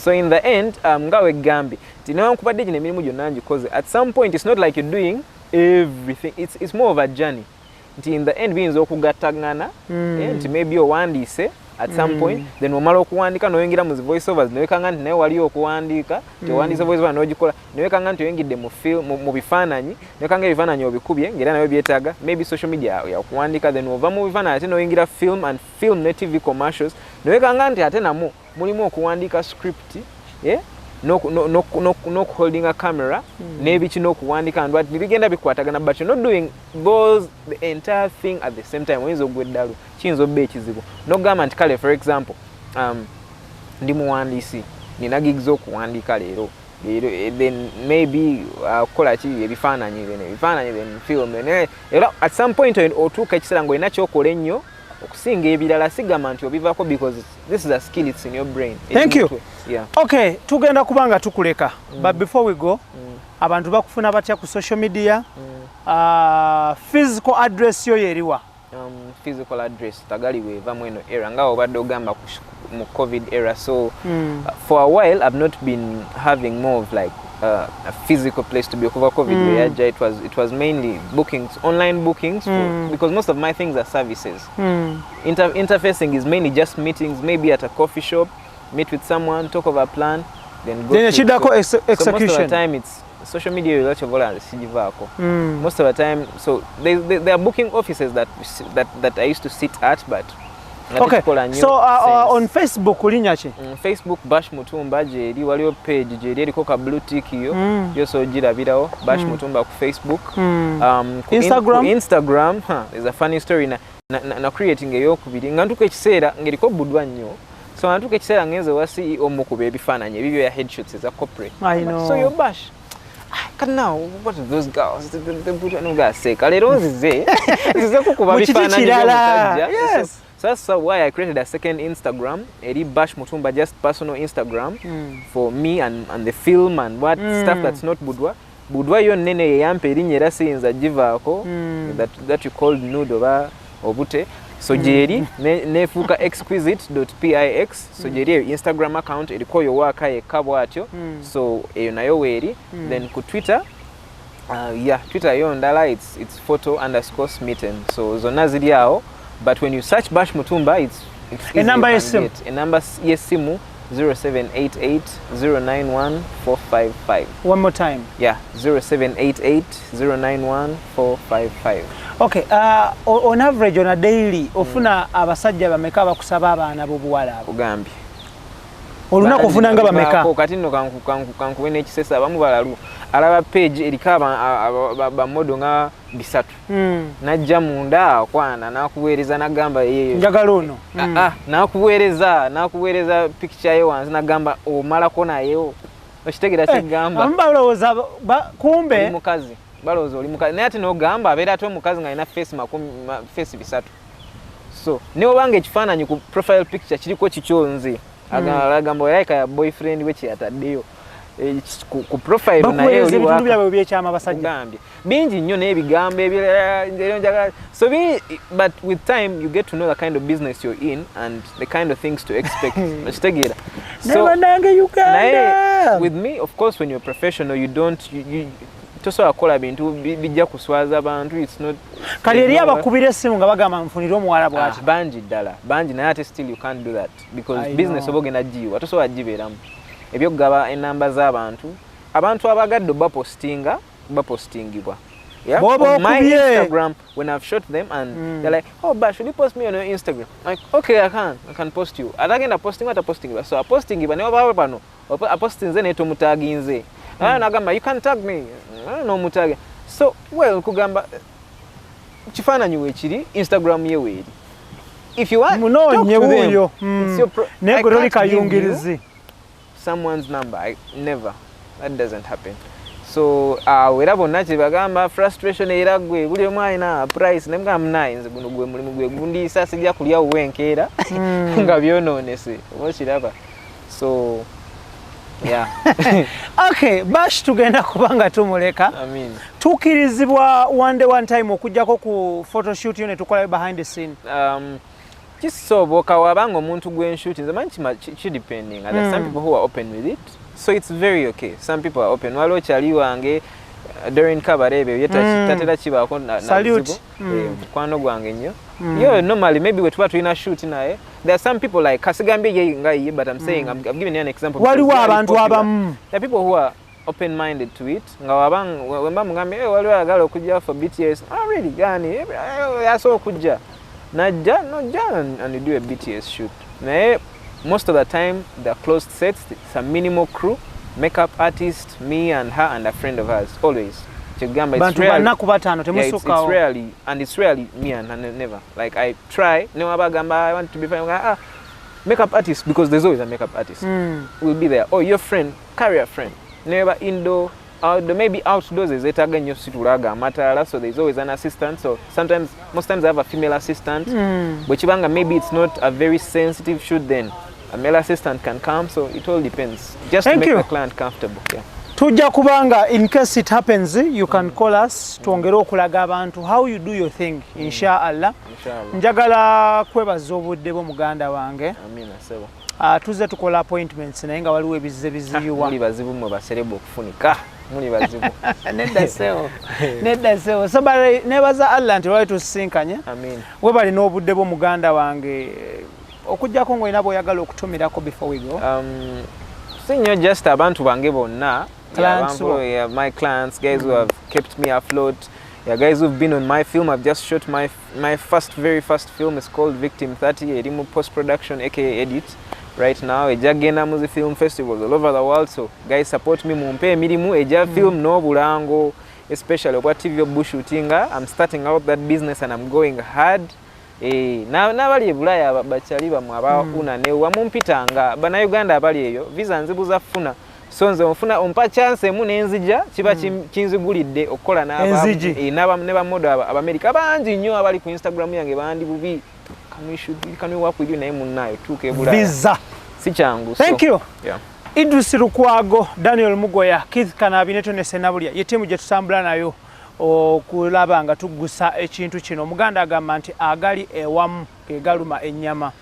so in the end nga wegambye nti newankubadde gino emirimu gyonna ngikoze at some point it's not like you're doing everything it's more of a journey nti in the end biyinza okugattagana nti maybe owandiise at some point then omala okuwandika noyingira mu voice overs newekanga nti naye waliyo okuwandiika tewandiise voice over n'ogikola newekanga nti oyingidde mu bifaananyi newekanga ebifaananyi obikubye ngera nayo byetaaga maybe social media yakuwandika then ova mu bifaananyi ate noyingira film and film ne TV commercials newekanga nti ate namu mulimu okuwandiika script n'okuholdinga camera n'ebiki n'okuwandika ndwati nibigenda bikwatagana but you're not doing the entire thing at the same time oyinza ogwa eddalu kiyinza obba ekizibu n'ogamba nti kale for example ndi muwandiisi nina gigs okuwandiika leero then maybe kola ki ebifaananyi then film era at some point otuuka ekiseera ng'olina ky'okola ennyo okusinga ebirala sigamba nti obivaako because this is a skill, it's in your brain. Thank you. Yeah. Okay, tugenda kubanga tukuleka but before we go abantu bakufuna batya ku social media physical address yo yeriwa? Physical address tagaliwe eva mweno era nga obadde ogamba mu COVID era, so for a while I've not been having more of like a physical place to be over COVID. It was mainly bookings, online bookings, because most of my things are services. Interfacing is mainly just meetings, maybe at a coffee shop, meet with someone, talk over a plan, then go. Then execution. So most of the time it's social media. Most of the time, so there are booking offices that I used to sit at, but okay. So on Facebook ulinyachi? Facebook Bash Mutumba jeri waliyo page jeri eriko ka blue tick yo yoso jirabirawo Bash Mutumba ku Facebook. Instagram there's a funny story na creating eyokubiri nga ntuko ekiseera ngeriko budwa nnyo, so ntuko ekiseera ngenze wa CEO mukuba ebifaananyi ebibyo ya headshots eza corporate. I know. So your Bash But now, what are those girls? They put on guys sick. Alero zize kukuba bifaananyi byomusajja. Yes. So that's why I created a second Instagram, Eri Bash Mutumba, just personal Instagram for me and the film and what stuff that's not Budwa. Budwa yo nene yampe erinyera sinza jivako that you called nude oba obute. So jeri nefuka exquisite.pix. So jeri Instagram account eriko yo waka ekabwa atyo. So eyo nayo weri. Then ku Twitter Twitter yo ndala it's photo_smitten. So zona ziri yao. But when you search Bash Mutumba, it's a number SIM. A number SIM 0788091455. One more time. Yeah, 0788091455. Okay, on average on a daily, ofuna abasajja bameka bakusaba abaana bobuwala abo. Ugambi. Oluna kufuna nga bameka. Kati nno kanku wene ekisesa abamu balalu. Alaba page erikaba ba modo nga bisatu. Najja munda akwana nakuweereza nagamba yeyo. Njagala ono. Nakuweereza picture ye wanze nagamba omalako nayo. Okitegera kigamba. Ambalowooza kumbe oli mukazi. Balowooza oli mukazi. Naye ate n'ogamba abeera ate omukazi nga alina face bisatu. So ne obanga ekifaananyi ku profile picture kiriko kikyonze. Agamba like ya boyfriend we kyataddeyo. Ku profile naye oli wa byabo byekyama basajja bingi nnyo n'ebigambo ebyo. So but with time you get to know the kind of business you're in and the kind of things to expect. Okitegeera. So with me, of course, when you're professional you tosobola kukola bintu bijja kuswaza abantu. It's not kali eri abakubira essimu nga bagamba nfunira omuwala bw'ati bangi ddala bangi naye ate still you can't do that because business oba ogenda giwa tosobola gibeeramu ebyo gaba enamba z'abantu abagadde bapostingibwa. Yeah, on my Instagram when I've shot them and they're like, oh Bash, will you post me on your Instagram? I'm like, okay, I can post you. Atagenda posting so I posting iba newa bawe pano posting nze neto mutaginze nagamba you can tag me no mutage. So well kugamba kifaananyi weekiri Instagram ye weeri if you want talk to them nego loli kayungirizi someone's number. Never. That doesn't happen. So wera bonna bagamba frustration era gwe buli omu alina price nemga mnayinze guno gwe mulimu gwe gundi sasa sijja kulya wenkeera nga byonoonese okiraba. So yeah. Okay, Bash tugenda kubanga tumuleka. Amen. Tukirizibwa one time okujjako ku photoshoot yone tukola behind the scene. Kisoboka wabanga omuntu gwenshooting zamanyi depending. There are some people who are open with it. So it's very okay. Some people are open. Walo chali wange during kabarebe tatera kibako na salute kwano gwange nnyo. Yo normally maybe we tuba tulina shoot naye. There are some people like kasigambe ye nga ye, but I'm saying I'm giving you an example. Waliwo abantu abamu. There are people who are open minded to it. Nga wabanga wemba mugambe waliwo agala okujja for BTS. Oh really gani? Yaso okujja. Najja and you do a BTS shoot. Naye most of the time they're closed sets. It's a minimal crew, makeup artist, me and her and a friend of hers. Always. It's rarely me and her, never. Like I try, I want to be makeup artist because there's always a makeup artist. Will be there. Oh, your friend, carry a friend. never indoor, outdoor, maybe outdoors is etaga nnyo situlaga amatala, so there's always an assistant. So sometimes, most times I have a female assistant, but maybe it's not a very sensitive shoot, then a male assistant can come, so it all depends. Just to make the client comfortable. Yeah. Tujja kubanga in case it happens, you can call us tuongere okulaga abantu how you do your thing, inshallah. Njagala kwebaza obudde bwo muganda wange. Amina sebo. Tuze tukola appointments naye nga waliwo ebizize biziyuwa. Muli bazibu mwe baserebo okufunika. Muli bazibu. Nedda sewo. Sabale nebaza Allah nti wali tusinkanye. Amin. We bali n'obudde bwo muganda wange. Okujjako ng'olina bw'oyagala okutumirako before we go. Sinyo just abantu bange bonna. My clients, guys who have kept me afloat. Yeah, guys who've been on my film. I've just shot my very first film. It's called Victim 30. Edimu post-production, aka edit. Right now, ejagenda muzi film festivals all over the world. So guys, support me. Mumpe mirimu eja film no bulango, especially what TV bush shootinga. I'm starting out that business and I'm going hard. N'abali ebulaya bachali bamwaba una ne wamumpitanga bana Uganda abali eyo visa nzibuza funa so nze onfuna ompa chance mu nenzija kiba kinzigulidde okola n'aba ne bamodo Abamerika bangi nnyo abali ku Instagram yange bandi bubi can we work with you naye munnayo tuke ebulaya visa si changu. Thank you. Yeah. Idris Lukwago, Daniel Mugoya, Keith Kanabineto ne Senabulya ye timu gye tutambula nayo okulaba nga tugusa ekintu kino. Muganda agamba nti agali ewamu kegaluma ennyama.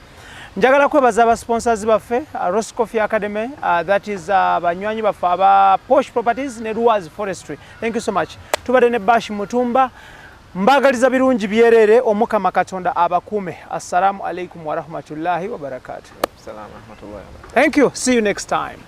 Njagala kwebaza aba sponsors baffe Ross Coffee Academy, that is banywanyi baffe aba Posh Properties ne Ruwa's Forestry. Thank you so much. Tubadde ne Bash Mutumba. Mbagaliza birungi byerere omukama Katonda abakume. Assalamu alaikum wa rahmatullahi wa barakatuh. Assalamu rahmatullahi wa barakatuh. Thank you. See you next time.